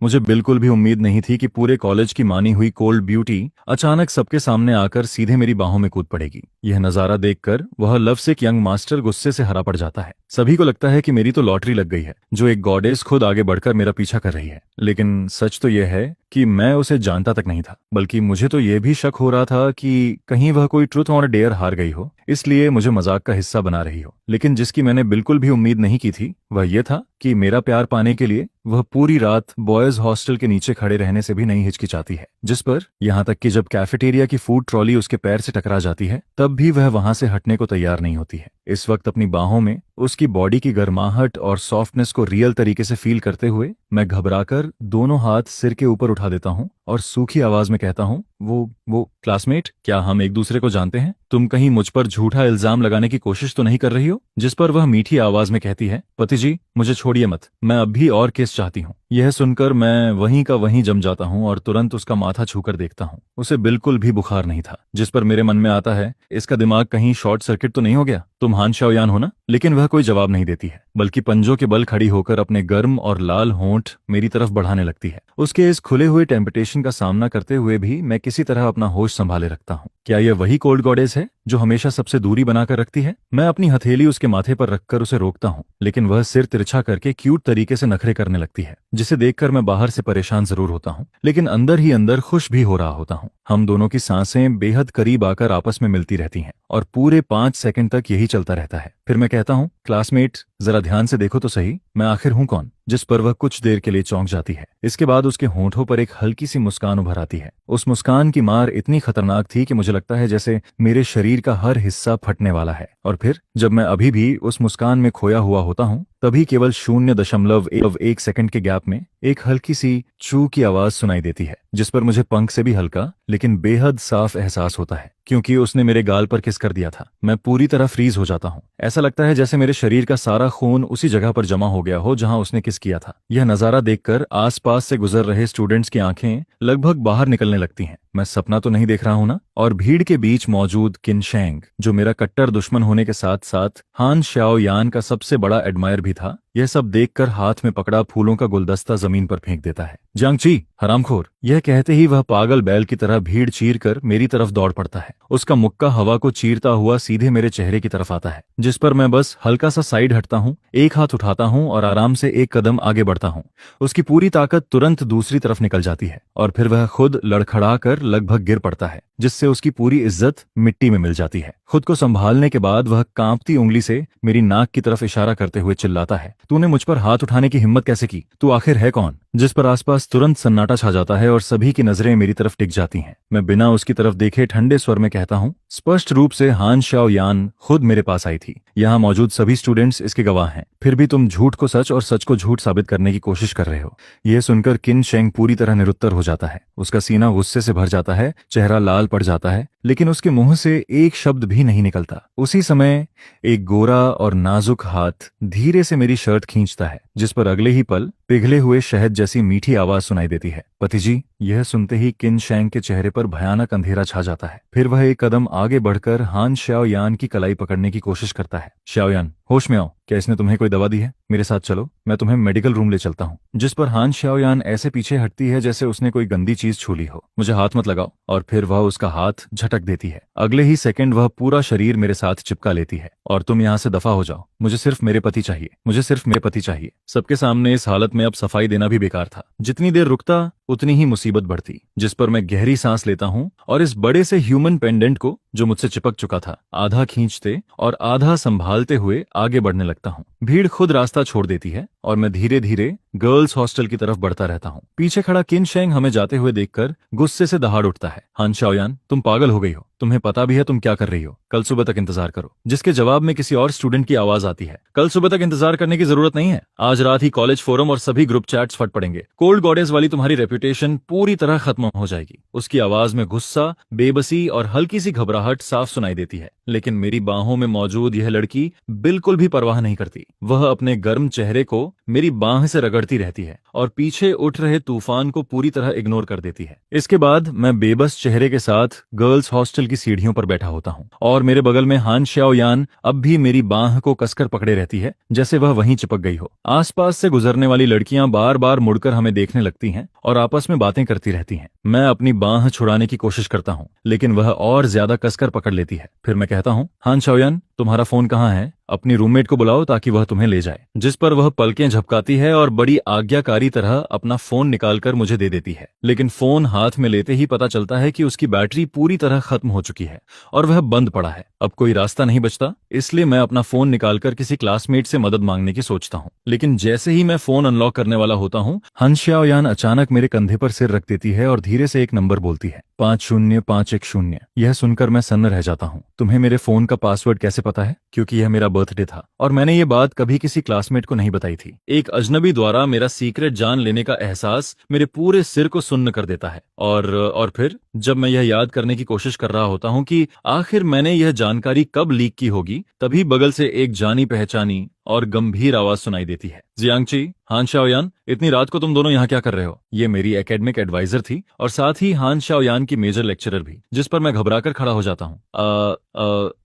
मुझे बिल्कुल भी उम्मीद नहीं थी कि पूरे कॉलेज की मानी हुई कोल्ड ब्यूटी अचानक सबके सामने आकर सीधे मेरी बाहों में कूद पड़ेगी। यह नजारा देखकर वह लवसिक यंग मास्टर गुस्से से हरा पड़ जाता है। सभी को लगता है कि मेरी तो लॉटरी लग गई है, जो एक गॉडेस खुद आगे बढ़कर मेरा पीछा कर रही है। लेकिन सच तो यह है कि मैं उसे जानता तक नहीं था, बल्कि मुझे तो यह भी शक हो रहा था कि कहीं वह कोई ट्रूथ और डेयर हार गई हो, इसलिए मुझे मजाक का हिस्सा बना रही हो। लेकिन जिसकी मैंने बिल्कुल भी उम्मीद नहीं की थी वह यह था कि मेरा प्यार पाने के लिए वह पूरी रात बॉयज हॉस्टल के नीचे खड़े रहने से भी नहीं हिचकिचाती है। जिस पर यहाँ तक कि जब कैफेटेरिया की फूड ट्रॉली उसके पैर से टकरा जाती है तब भी वह वहां से हटने को तैयार नहीं होती है। इस वक्त अपनी बाहों में उसकी बॉडी की गर्माहट और सॉफ्टनेस को रियल तरीके से फील करते हुए मैं घबराकर दोनों हाथ सिर के ऊपर उठा देता हूँ और सूखी आवाज में कहता हूँ, वो क्लासमेट, क्या हम एक दूसरे को जानते हैं? तुम कहीं मुझ पर झूठा इल्जाम लगाने की कोशिश तो नहीं कर रही हो? जिस पर वह मीठी आवाज में कहती है, पति जी मुझे छोड़िए मत, मैं अब भी और केस चाहती हूँ। यह सुनकर मैं वहीं का वहीं जम जाता हूँ और तुरंत उसका माथा छूकर देखता हूँ। उसे बिल्कुल भी बुखार नहीं था। जिस पर मेरे मन में आता है, इसका दिमाग कहीं शॉर्ट सर्किट तो नहीं हो गया? तुम हान शाओयान हो ना? लेकिन वह कोई जवाब नहीं देती है, बल्कि पंजों के बल खड़ी होकर अपने गर्म और लाल होंठ मेरी तरफ बढ़ाने लगती है। उसके इस खुले हुए टेम्पटेशन का सामना करते हुए भी मैं किसी तरह अपना होश संभाले रखता हूँ। क्या यह वही कोल्ड गॉडेस है जो हमेशा सबसे दूरी बनाकर रखती है? मैं अपनी हथेली उसके माथे पर रखकर उसे रोकता हूँ, लेकिन वह सिर तिरछा करके क्यूट तरीके से नखरे करने लगती है, जिसे देखकर मैं बाहर से परेशान जरूर होता हूँ, लेकिन अंदर ही अंदर खुश भी हो रहा होता हूँ। हम दोनों की सांसें बेहद करीब आकर आपस में मिलती रहती हैं और पूरे 5 सेकंड तक यही चलता रहता है। फिर मैं कहता हूँ, क्लासमेट जरा ध्यान से देखो तो सही, मैं आखिर हूँ कौन? जिस पर वह कुछ देर के लिए चौंक जाती है। इसके बाद उसके होंठों पर एक हल्की सी मुस्कान उभर आती है। उस मुस्कान की मार इतनी खतरनाक थी कि मुझे लगता है जैसे मेरे शरीर का हर हिस्सा फटने वाला है। और फिर जब मैं अभी भी उस मुस्कान में खोया हुआ होता हूँ, तभी केवल 0.1 सेकंड के गैप में एक हल्की सी चू की आवाज सुनाई देती है, जिस पर मुझे पंख से भी हल्का लेकिन बेहद साफ एहसास होता है, क्योंकि उसने मेरे गाल पर किस कर दिया था। मैं पूरी तरह फ्रीज हो जाता हूँ। ऐसा लगता है जैसे मेरे शरीर का सारा खून उसी जगह पर जमा हो गया हो जहां उसने किस किया था। यह नजारा देखकर आसपास से गुजर रहे स्टूडेंट्स की आंखें लगभग बाहर निकलने लगती हैं। मैं सपना तो नहीं देख रहा हूं ना? और भीड़ के बीच मौजूद किन शेंग, जो मेरा कट्टर दुश्मन होने के साथ साथ हान शाओयान का सबसे बड़ा एडमायर भी था, यह सब देखकर हाथ में पकड़ा फूलों का गुलदस्ता जमीन पर फेंक देता है। जांगची, हरामखोर! यह कहते ही वह पागल बैल की तरह भीड़ चीरकर मेरी तरफ दौड़ पड़ता है। उसका मुक्का हवा को चीरता हुआ सीधे मेरे चेहरे की तरफ आता है, जिस पर मैं बस हल्का सा साइड हटता हूँ, एक हाथ उठाता हूँ और आराम से एक कदम आगे बढ़ता हूँ। उसकी पूरी ताकत तुरंत दूसरी तरफ निकल जाती है और फिर वह खुद लड़खड़ाकर लगभग गिर पड़ता है, जिससे उसकी पूरी इज्जत मिट्टी में मिल जाती है। खुद को संभालने के बाद वह कांपती उंगली से मेरी नाक की तरफ इशारा करते हुए चिल्लाता है, तूने मुझ पर हाथ उठाने की हिम्मत कैसे की? तू आखिर है कौन? जिस पर आसपास तुरंत सन्नाटा छा जाता है और सभी की नजरें मेरी तरफ टिक जाती हैं। मैं बिना उसकी तरफ देखे ठंडे स्वर में कहता हूँ, स्पष्ट रूप से हान शाओयान खुद मेरे पास आई थी। यहाँ मौजूद सभी स्टूडेंट्स इसके गवाह हैं। फिर भी तुम झूठ को सच और सच को झूठ साबित करने की कोशिश कर रहे हो। यह सुनकर किन शेंग पूरी तरह निरुत्तर हो जाता है। उसका सीना गुस्से से भर जाता है, चेहरा लाल पड़ जाता है, लेकिन उसके मुंह से एक शब्द भी नहीं निकलता। उसी समय एक गोरा और नाजुक हाथ धीरे से मेरी शर्ट खींचता है, जिस पर अगले ही पल पिघले हुए शहद जैसी मीठी आवाज सुनाई देती है, पति जी। यह सुनते ही किन शेंग के चेहरे पर भयानक अंधेरा छा जाता है। फिर वह एक कदम आगे बढ़कर हान शाओयान की कलाई पकड़ने की कोशिश करता है। शाओयान, होश में आओ, क्या इसने तुम्हें कोई दवा दी है? मेरे साथ चलो, मैं तुम्हें मेडिकल रूम ले चलता हूँ। जिस पर हान शाओयान ऐसे पीछे हटती है जैसे उसने कोई गंदी चीज छू ली हो। मुझे हाथ मत लगाओ। और फिर वह उसका हाथ झटक देती है। अगले ही सेकंड वह पूरा शरीर मेरे साथ चिपका लेती है। और तुम यहाँ से दफा हो जाओ, मुझे सिर्फ मेरे पति चाहिए, मुझे सिर्फ मेरे पति चाहिए। सबके सामने इस हालत में अब सफाई देना भी बेकार था। जितनी देर रुकता उतनी ही मुसीबत बढ़ती। जिस पर मैं गहरी सांस लेता हूँ और इस बड़े से ह्यूमन पेंडेंट को, जो मुझसे चिपक चुका था, आधा खींचते और आधा संभालते हुए आगे बढ़ने लगता हूँ। भीड़ खुद रास्ता छोड़ देती है और मैं धीरे धीरे गर्ल्स हॉस्टल की तरफ बढ़ता रहता हूँ। पीछे खड़ा किन शेंग हमें जाते हुए देखकर गुस्से से दहाड़ उठता है। हान शाओयान, तुम पागल हो गई हो, तुम्हें पता भी है तुम क्या कर रही हो। कल सुबह तक इंतजार करो। जिसके जवाब में किसी और स्टूडेंट की आवाज आती है, कल सुबह तक इंतजार करने की जरूरत नहीं है, आज रात ही कॉलेज फोरम और सभी ग्रुप चैट्स फट पड़ेंगे। कोल्ड गॉडेस वाली तुम्हारी रेपुटेशन पूरी तरह खत्म हो जाएगी। उसकी आवाज में गुस्सा, बेबसी और हल्की सी घबराहट साफ सुनाई देती है, लेकिन मेरी बाहों में मौजूद यह लड़की बिल्कुल भी परवाह नहीं करती। वह अपने गर्म चेहरे को मेरी बाह से रगड़ती रहती है और पीछे उठ रहे तूफान को पूरी तरह इग्नोर कर देती है। इसके बाद मैं बेबस चेहरे के साथ गर्ल्स हॉस्टल की सीढ़ियों पर बैठा होता हूँ और मेरे बगल में हान शाओयान अब भी मेरी बाह को कसकर पकड़े रहती है, जैसे वह वहीं चिपक गई हो। आसपास से गुजरने वाली लड़कियां बार बार मुड़कर हमें देखने लगती हैं और आपस में बातें करती रहती हैं। मैं अपनी बाह छुड़ाने की कोशिश करता हूँ, लेकिन वह और ज्यादा कसकर पकड़ लेती है। फिर मैं कहता हूँ, हान शाओयान, तुम्हारा फोन कहाँ है? अपनी रूममेट को बुलाओ ताकि वह तुम्हें ले जाए। जिस पर वह पलकें झपकाती है और बड़ी आज्ञाकारी तरह अपना फोन निकालकर मुझे दे देती है। लेकिन फोन हाथ में लेते ही पता चलता है कि उसकी बैटरी पूरी तरह खत्म हो चुकी है और वह बंद पड़ा है। अब कोई रास्ता नहीं बचता, इसलिए मैं अपना फोन निकालकर किसी क्लासमेट से मदद मांगने की सोचता हूँ। लेकिन जैसे ही मैं फोन अनलॉक करने वाला होता हूँ, हान शाओयान अचानक मेरे कंधे पर सिर रख देती है और धीरे से एक नंबर बोलती है, 50510। यह सुनकर मैं सन्न रह जाता हूँ। तुम्हें मेरे फोन का पासवर्ड कैसे पता है? क्योंकि यह मेरा बर्थडे था और मैंने ये बात कभी किसी क्लासमेट को नहीं बताई थी। एक अजनबी द्वारा मेरा सीक्रेट जान लेने का एहसास मेरे पूरे सिर को सुन्न कर देता है। और फिर जब मैं यह याद करने की कोशिश कर रहा होता हूँ कि आखिर मैंने यह जानकारी कब लीक की होगी, तभी बगल से एक जानी पहचानी और गंभीर आवाज सुनाई देती है, जियांगची, हान शाओयान, इतनी रात को तुम दोनों यहाँ क्या कर रहे हो? ये मेरी एकेडमिक एडवाइजर थी और साथ ही हान शाओयान की मेजर लेक्चरर भी, जिस पर मैं घबराकर खड़ा हो जाता हूँ।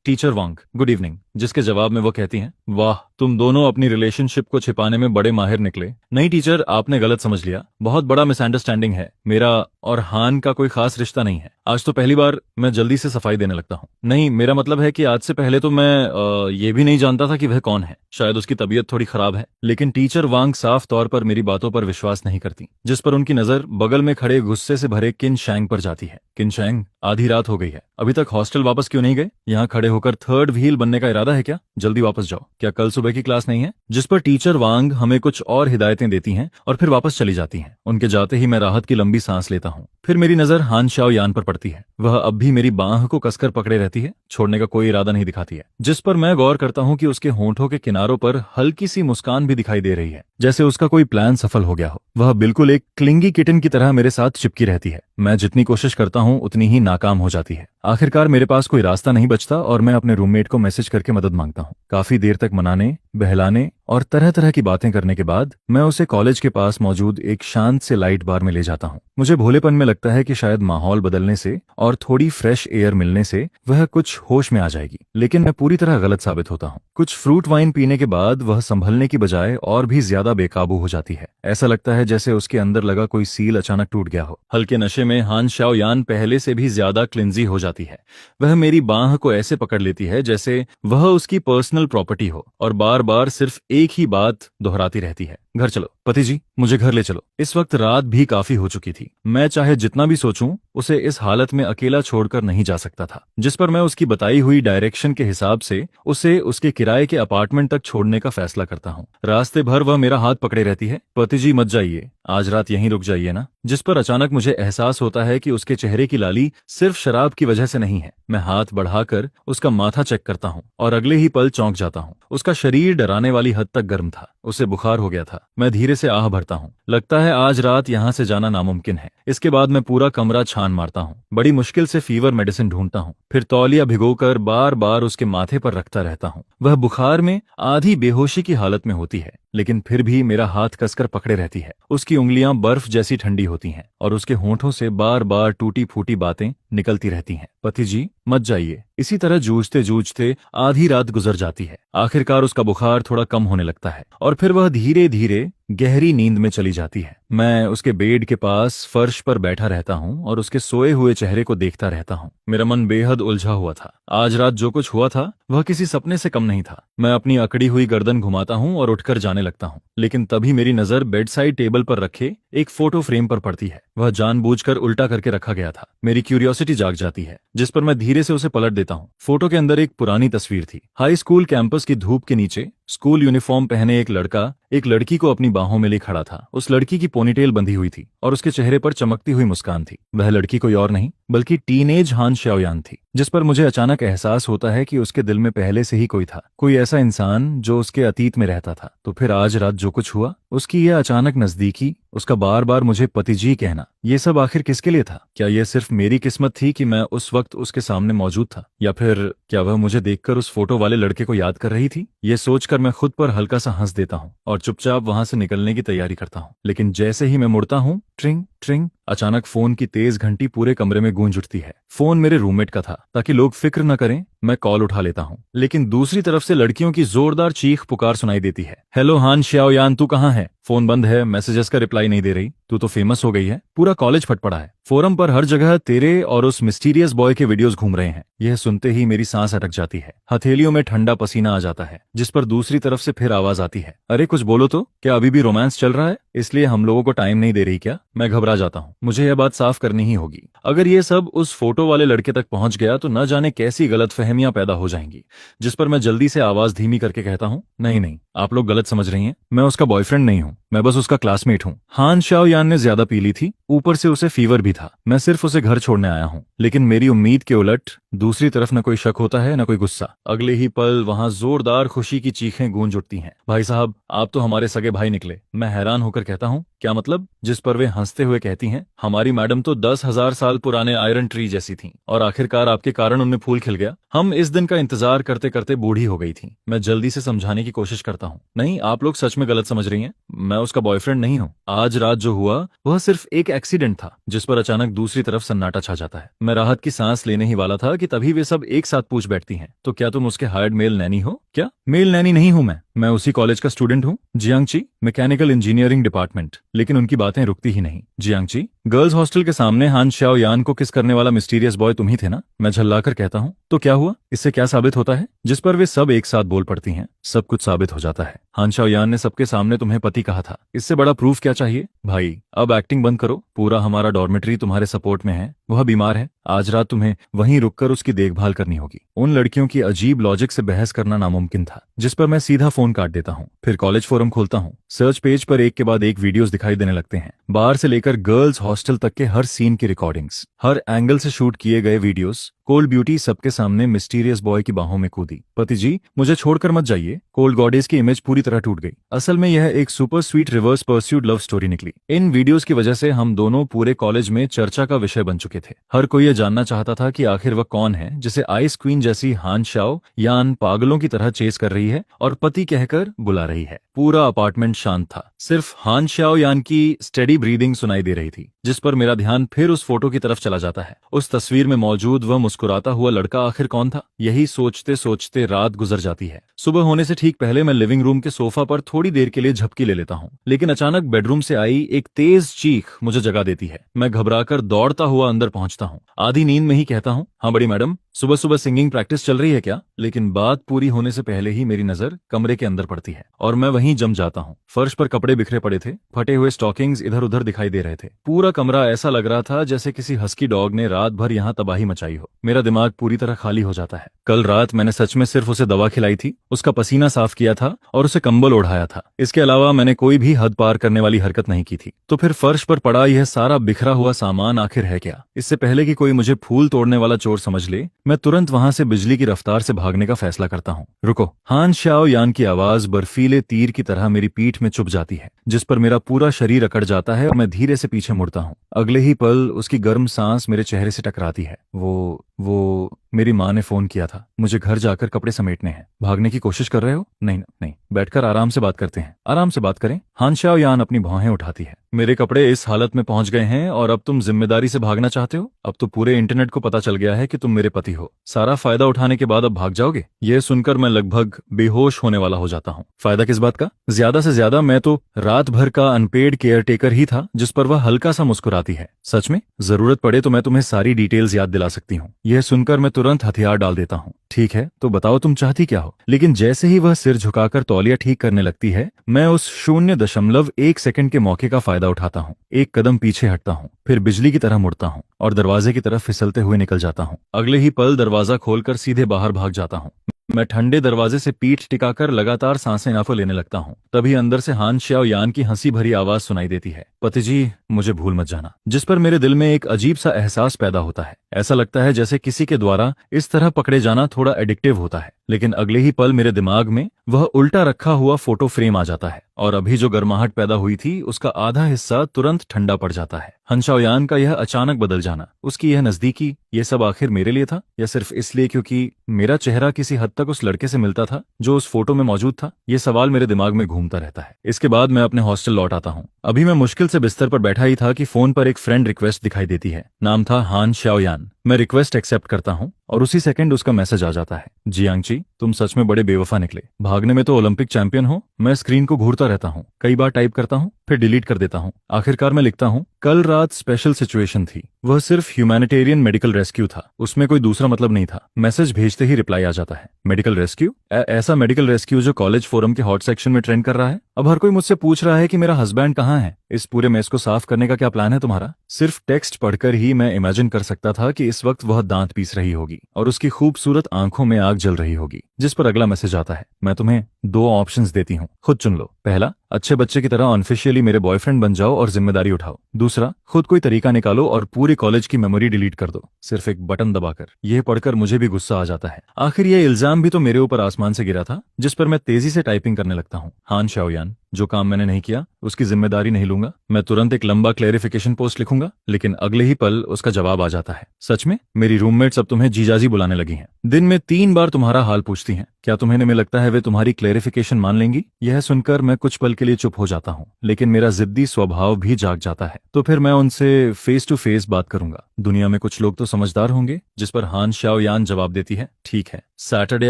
टीचर वांग, गुड इवनिंग। जिसके जवाब में वो कहती हैं, वाह, तुम दोनों अपनी रिलेशनशिप को छिपाने में बड़े माहिर निकले। नहीं टीचर, आपने गलत समझ लिया। बहुत बड़ा मिसअंडरस्टैंडिंग है। मेरा और हान का कोई खास रिश्ता नहीं है। आज तो पहली बार मैं जल्दी से सफाई देने लगता हूँ। नहीं, मेरा मतलब है कि आज से पहले तो मैं ये भी नहीं जानता था कि वह कौन है। शायद उसकी तबीयत थोड़ी खराब है। लेकिन टीचर वांग साफ तौर पर मेरी बातों पर विश्वास नहीं करती, जिस पर उनकी नजर बगल में खड़े गुस्से से भरे किन शैंग पर जाती है। किन शैंग, आधी रात हो गई है, अभी तक हॉस्टल वापस क्यों नहीं गए? यहाँ खड़े होकर थर्ड व्हील बनने का इरादा है क्या? जल्दी वापस जाओ। क्या कल सुबह की क्लास नहीं है? जिस पर टीचर वांग हमें कुछ और हिदायतें देती हैं और फिर वापस चली जाती हैं। उनके जाते ही मैं राहत की लंबी सांस लेता हूँ। फिर मेरी नजर हान शाओयान पर पड़ती है। वह अब भी मेरी बाह को कसकर पकड़े रहती है, छोड़ने का कोई इरादा नहीं दिखाती है। जिस पर मैं गौर करता हूँ कि उसके होंठों के किनारों पर हल्की सी मुस्कान भी दिखाई दे रही है, जैसे उसका कोई प्लान सफल हो गया हो। वह बिल्कुल एक क्लिंगी किटन की तरह मेरे साथ चिपकी रहती है। मैं जितनी कोशिश करता हूँ उतनी ही नाकाम हो जाती है। आखिरकार मेरे पास कोई रास्ता नहीं बचता और मैं अपने रूममेट को मैसेज करके मदद मांगता हूँ। काफी देर तक मनाने, बहलाने और तरह तरह की बातें करने के बाद मैं उसे कॉलेज के पास मौजूद एक शांत से लाइट बार में ले जाता हूँ। मुझे भोलेपन में लगता है कि शायद माहौल बदलने से और थोड़ी फ्रेश एयर मिलने से वह कुछ होश में आ जाएगी, लेकिन मैं पूरी तरह गलत साबित होता हूँ। कुछ फ्रूट वाइन पीने के बाद वह संभलने की बजाय और भी ज्यादा बेकाबू हो जाती है। ऐसा लगता है जैसे उसके अंदर लगा कोई सील अचानक टूट गया हो। हल्के नशे में हान शाओयान पहले से भी ज्यादा क्लिंजी हो जाती है। वह मेरी बाह को ऐसे पकड़ लेती है जैसे वह उसकी पर्सनल प्रॉपर्टी हो और बार बार सिर्फ एक ही बात दोहराती रहती है, घर चलो पति जी, मुझे घर ले चलो। इस वक्त रात भी काफी हो चुकी थी। मैं चाहे जितना भी सोचूं, उसे इस हालत में अकेला छोड़कर नहीं जा सकता था। जिस पर मैं उसकी बताई हुई डायरेक्शन के हिसाब से उसे उसके किराए के अपार्टमेंट तक छोड़ने का फैसला करता हूँ। रास्ते भर वह मेरा हाथ पकड़े रहती है, पति जी मत जाइए, आज रात यहीं रुक जाइए ना। जिस पर अचानक मुझे एहसास होता है कि उसके चेहरे की लाली सिर्फ शराब की वजह से नहीं है। मैं हाथ बढ़ाकर उसका माथा चेक करता हूँ और अगले ही पल चौंक जाता हूँ। उसका शरीर डराने वाली हद तक गर्म था, उसे बुखार हो गया था। मैं धीरे से आह भरता हूँ। लगता है आज रात यहाँ से जाना नामुमकिन है। इसके बाद मैं पूरा कमरा छान मारता हूँ। बड़ी मुश्किल से फीवर मेडिसिन ढूंढता हूँ, फिर तौलिया भिगोकर बार बार उसके माथे पर रखता रहता हूँ। वह बुखार में आधी बेहोशी की हालत में होती है, लेकिन फिर भी मेरा हाथ कसकर पकड़े रहती है। उसकी उंगलियां बर्फ जैसी ठंडी होती हैं और उसके होंठों से बार बार टूटी फूटी बातें निकलती रहती हैं, पति जी मत जाइए। इसी तरह जूझते जूझते आधी रात गुजर जाती है। आखिरकार उसका बुखार थोड़ा कम होने लगता है और फिर वह धीरे धीरे गहरी नींद में चली जाती है। मैं उसके बेड के पास फर्श पर बैठा रहता हूँ और उसके सोए हुए चेहरे को देखता रहता हूँ। मेरा मन बेहद उलझा हुआ था। आज रात जो कुछ हुआ था वह किसी सपने से कम नहीं था। मैं अपनी अकड़ी हुई गर्दन घुमाता हूँ और उठकर जाने लगता हूँ, लेकिन तभी मेरी नजर बेड साइड टेबल पर रखे एक फोटो फ्रेम पर पड़ती है। वह जानबूझकर उल्टा करके रखा गया था। मेरी क्यूरियोसिटी जाग जाती है, जिस पर मैं धीरे से उसे पलट देता हूँ। फोटो के अंदर एक पुरानी तस्वीर थी। हाई स्कूल कैंपस की धूप के नीचे स्कूल यूनिफॉर्म पहने एक लड़का एक लड़की को अपनी बाहों में ले खड़ा था। उस लड़की की पोनीटेल बंधी हुई थी और उसके चेहरे पर चमकती हुई मुस्कान थी। वह लड़की कोई और नहीं बल्कि टीनेज हान शाओयान थी, जिस पर मुझे अचानक एहसास होता है कि उसके दिल में पहले से ही कोई था, कोई ऐसा इंसान जो उसके अतीत में रहता था। तो फिर आज रात जो कुछ हुआ, उसकी यह अचानक नजदीकी उसका बार बार मुझे पतिजी कहना, ये सब आखिर किसके लिए था? क्या यह सिर्फ मेरी किस्मत थी कि मैं उस वक्त उसके सामने मौजूद था, या फिर क्या वह मुझे देखकर उस फोटो वाले लड़के को याद कर रही थी? ये सोचकर मैं खुद पर हल्का सा हंस देता हूँ और चुपचाप वहां से निकलने की तैयारी करता हूँ। लेकिन जैसे ही मैं मुड़ता हूँ, ट्रिंग ट्रिंग, अचानक फोन की तेज घंटी पूरे कमरे में गूंज उठती है। फोन मेरे रूममेट का था, ताकि लोग फिक्र न करें। मैं कॉल उठा लेता हूँ, लेकिन दूसरी तरफ से लड़कियों की जोरदार चीख पुकार सुनाई देती है। हेलो हान श्याओयान, तू कहाँ है? फोन बंद है, मैसेजेस का रिप्लाई नहीं दे रही। तू तो फेमस हो गई है, पूरा कॉलेज फट पड़ा है। फोरम पर हर जगह तेरे और उस मिस्टीरियस बॉय के वीडियोस घूम रहे हैं। यह सुनते ही मेरी सांस अटक जाती है, हथेलियों में ठंडा पसीना आ जाता है, जिस पर दूसरी तरफ से फिर आवाज आती है, अरे कुछ बोलो तो, क्या अभी भी रोमांस चल रहा है? इसलिए हम लोगों को टाइम नहीं दे रही क्या? मैं घबरा जाता हूँ, मुझे यह बात साफ करनी ही होगी। अगर ये सब उस फोटो वाले लड़के तक पहुंच गया तो न जाने कैसी गलतफहमियां पैदा हो जाएंगी। जिस पर मैं जल्दी से आवाज धीमी करके कहता हूँ, नहीं नहीं, आप लोग गलत समझ रही हैं, मैं उसका बॉयफ्रेंड नहीं हूँ, मैं बस उसका क्लासमेट हूँ। हान श्याओयान ने ज्यादा पी ली थी, ऊपर से उसे फीवर भी था। मैं सिर्फ उसे घर छोड़ने आया हूँ। लेकिन मेरी उम्मीद के उलट दूसरी तरफ न कोई शक होता है न कोई गुस्सा। अगले ही पल वहां जोरदार खुशी की चीखें गूंज उठती हैं। भाई साहब, आप तो हमारे सगे भाई निकले। मैं हैरान होकर कहता हूँ, क्या मतलब? जिस पर वे हंसते हुए कहती हैं, हमारी मैडम तो 10,000 साल पुराने आयरन ट्री जैसी थी, और आखिरकार आपके कारण उनमें फूल खिल गया। हम इस दिन का इंतजार करते करते बूढ़ी हो गई थी। मैं जल्दी से समझाने की कोशिश करता हूँ, नहीं, आप लोग सच में गलत समझ रही हैं, मैं उसका बॉयफ्रेंड नहीं हूँ। आज रात जो हुआ वह सिर्फ एक एक्सीडेंट था। जिस पर अचानक दूसरी तरफ सन्नाटा छा जाता है। मैं राहत की सांस लेने ही वाला था कि तभी वे सब एक साथ पूछ बैठती हैं, तो क्या तुम उसके हायर्ड मेल नैनी हो? क्या? मेल नैनी नहीं हूं मैं उसी कॉलेज का स्टूडेंट हूँ, जियांगची, मैकेनिकल इंजीनियरिंग डिपार्टमेंट। लेकिन उनकी बातें रुकती ही नहीं। जियांगची, गर्ल्स हॉस्टल के सामने हान श्याओयान को किस करने वाला मिस्टीरियस बॉय तुम ही थे ना? मैं झल्लाकर कहता हूँ, तो क्या हुआ? इससे क्या साबित होता है? जिस पर वे सब एक साथ बोल पड़ती हैं, सब कुछ साबित हो जाता है। हान श्याओयान ने सबके सामने तुम्हें पति कहा था, इससे बड़ा प्रूफ क्या चाहिए? भाई, अब एक्टिंग बंद करो, पूरा हमारा डॉर्मेट्री तुम्हारे सपोर्ट में है। वह बीमार है, आज रात तुम्हें वहीं रुककर उसकी देखभाल करनी होगी। उन लड़कियों की अजीब लॉजिक से बहस करना नामुमकिन था, जिस पर मैं सीधा फोन काट देता हूँ। फिर कॉलेज फोरम खोलता हूँ। सर्च पेज पर एक के बाद एक वीडियोस दिखाई देने लगते हैं। बाहर से लेकर गर्ल्स हॉस्टल तक के हर सीन की रिकॉर्डिंग्स, हर एंगल से शूट किए गए वीडियोस। कोल्ड ब्यूटी सबके सामने मिस्टीरियस बॉय की बाहों में कूदी। पति जी, मुझे छोड़कर मत जाइए। कोल्ड गॉडेस की इमेज पूरी तरह टूट गई। असल में यह एक super sweet reverse pursued love story निकली। इन वीडियोस की वजह से हम दोनों पूरे कॉलेज में चर्चा का विषय बन चुके थे। हर कोई यह जानना चाहता था कि आखिर वह कौन है जिसे आइस क्वीन जैसी हान श्याओ यान पागलों की तरह चेस कर रही है और पति कहकर बुला रही है। पूरा अपार्टमेंट शांत था, सिर्फ हान श्याओ यान की स्टेडी ब्रीदिंग सुनाई दे रही थी, जिस पर मेरा ध्यान फिर उस फोटो की तरफ चला जाता है। उस तस्वीर में मौजूद वह मुस्कुराता हुआ लड़का आखिर कौन था? यही सोचते सोचते रात गुजर जाती है। सुबह होने से ठीक पहले मैं लिविंग रूम के सोफा पर थोड़ी देर के लिए झपकी ले लेता हूँ, लेकिन अचानक बेडरूम से आई एक तेज चीख मुझे जगा देती है। मैं घबराकर दौड़ता हुआ अंदर पहुंचता हूँ। आधी नींद में ही कहता हूँ, हाँ बड़ी मैडम, सुबह सुबह सिंगिंग प्रैक्टिस चल रही है क्या? लेकिन बात पूरी होने से पहले ही मेरी नजर कमरे के अंदर पड़ती है और मैं वहीं जम जाता हूँ। फर्श पर कपड़े बिखरे पड़े थे, फटे हुए स्टॉकिंग्स इधर उधर दिखाई दे रहे थे। पूरा कमरा ऐसा लग रहा था जैसे किसी हस्की डॉग ने रात भर यहाँ तबाही मचाई हो। मेरा दिमाग पूरी तरह खाली हो जाता है। कल रात मैंने सच में सिर्फ उसे दवा खिलाई थी, उसका पसीना साफ किया था और उसे कंबल ओढ़ाया था। इसके अलावा मैंने कोई भी हद पार करने वाली हरकत नहीं की थी। तो फिर फर्श पर पड़ा यह सारा बिखरा हुआ सामान आखिर है क्या? इससे पहले कि कोई मुझे फूल तोड़ने वाला चोर समझ ले, मैं तुरंत वहां से बिजली की रफ्तार से भागने का फैसला करता हूँ। रुको! हान श्याओ यान की आवाज बर्फीले तीर की तरह मेरी पीठ में चुभ जाती है, जिस पर मेरा पूरा शरीर अकड़ जाता है और मैं धीरे से पीछे मुड़ता हूँ। अगले ही पल उसकी गर्म सांस मेरे चेहरे से टकराती है। वो मेरी माँ ने फोन किया था, मुझे घर जाकर कपड़े समेटने हैं। भागने की कोशिश कर रहे हो? नहीं नहीं, बैठकर आराम से बात करते हैं। आराम से बात करें। हान श्याओ यान अपनी भौहें उठाती है। मेरे कपड़े इस हालत में पहुंच गए हैं और अब तुम जिम्मेदारी से भागना चाहते हो? अब तो पूरे इंटरनेट को पता चल गया है कि तुम मेरे पति हो। सारा फायदा उठाने के बाद अब भाग जाओगे? यह सुनकर मैं लगभग बेहोश होने वाला हो जाता हूँ। फायदा किस बात का? ज्यादा से ज्यादा मैं तो रात भर का अनपेड केयरटेकर ही था, जिस पर वह हल्का सा मुस्कुराती है। सच में? जरूरत पड़े तो मैं तुम्हें सारी डिटेल्स याद दिला सकती हूँ। यह सुनकर मैं तुरंत हथियार डाल देता हूँ। ठीक है, तो बताओ तुम चाहती क्या हो? लेकिन जैसे ही वह सिर झुकाकर तौलिया ठीक करने लगती है, मैं उस 0.1 सेकंड के मौके का फायदा उठाता हूँ। एक कदम पीछे हटता हूँ, फिर बिजली की तरह मुड़ता हूँ और दरवाजे की तरफ फिसलते हुए निकल जाता हूँ। अगले ही पल दरवाजा खोलकर सीधे बाहर भाग जाता हूँ। मैं ठंडे दरवाजे से पीठ टिकाकर लगातार सांसें नाफो लेने लगता हूँ। तभी अंदर से हान श्याओ यान की हंसी भरी आवाज सुनाई देती है, पति जी, मुझे भूल मत जाना। जिस पर मेरे दिल में एक अजीब सा एहसास पैदा होता है। ऐसा लगता है जैसे किसी के द्वारा इस तरह पकड़े जाना थोड़ा एडिक्टिव होता है। लेकिन अगले ही पल मेरे दिमाग में वह उल्टा रखा हुआ फोटो फ्रेम आ जाता है और अभी जो गर्माहट पैदा हुई थी उसका आधा हिस्सा तुरंत ठंडा पड़ जाता है। हन शाओयान का यह अचानक बदल जाना, उसकी यह नजदीकी, ये सब आखिर मेरे लिए था या सिर्फ इसलिए क्योंकि मेरा चेहरा किसी हद तक उस लड़के से मिलता था जो उस फोटो में मौजूद था? ये सवाल मेरे दिमाग में घूमता रहता है। इसके बाद मैं अपने हॉस्टल लौट आता हूँ। अभी मैं मुश्किल से बिस्तर पर बैठा ही था कि फोन पर एक फ्रेंड रिक्वेस्ट दिखाई देती है। नाम था हान शाओयान। मैं रिक्वेस्ट एक्सेप्ट करता हूँ और उसी सेकंड उसका मैसेज आ जाता है, जियांगची तुम सच में बड़े बेवफा निकले। भागने में तो ओलंपिक चैंपियन हो। मैं स्क्रीन को घूरता रहता हूँ, कई बार टाइप करता हूँ, फिर डिलीट कर देता हूँ। आखिरकार मैं लिखता हूँ, कल रात स्पेशल सिचुएशन थी। वह सिर्फ ह्यूमैनिटेरियन मेडिकल रेस्क्यू था, उसमें कोई दूसरा मतलब नहीं था। मैसेज भेजते ही रिप्लाई आ जाता है, मेडिकल रेस्क्यू? ऐसा मेडिकल रेस्क्यू जो कॉलेज फोरम के हॉट सेक्शन में ट्रेंड कर रहा है? अब हर कोई मुझसे पूछ रहा है कि मेरा हस्बैंड कहाँ है। इस पूरे मेस को साफ करने का क्या प्लान है तुम्हारा? सिर्फ टेक्स्ट पढ़कर ही मैं इमेजिन कर सकता था कि इस वक्त वह दांत पीस रही होगी और उसकी खूबसूरत आंखों में आग जल रही होगी। जिस पर अगला मैसेज आता है, मैं तुम्हें 2 ऑप्शंस देती हूँ, खुद चुन लो। पहला, अच्छे बच्चे की तरह ऑनऑफिशियली मेरे बॉयफ्रेंड बन जाओ और जिम्मेदारी उठाओ। दूसरा, खुद कोई तरीका निकालो और पूरी कॉलेज की मेमोरी डिलीट कर दो, सिर्फ एक बटन दबाकर। यह पढ़कर मुझे भी गुस्सा आ जाता है। आखिर यह इल्जाम भी तो मेरे ऊपर आसमान से गिरा था। जिस पर मैं तेजी से टाइपिंग करने लगता हूँ, हान शाओयान, जो काम मैंने नहीं किया उसकी जिम्मेदारी नहीं लूंगा। मैं तुरंत एक लंबा क्लेरिफिकेशन पोस्ट लिखूंगा, लेकिन अगले ही पल उसका जवाब आ जाता है, सच में मेरी रूममेट्स अब तुम्हें जीजाजी बुलाने लगी हैं। दिन में 3 बार तुम्हारा हाल पूछती हैं। क्या तुम्हें में लगता है वे तुम्हारी क्लेरिफिकेशन मान लेंगी? यह सुनकर मैं कुछ पल के लिए चुप हो जाता हूँ, लेकिन मेरा जिद्दी स्वभाव भी जाग जाता है। तो फिर मैं उनसे फेस टू फेस बात करूंगा। दुनिया में कुछ लोग तो समझदार होंगे। जिस पर हान शाओयान जवाब देती है, ठीक है, सैटरडे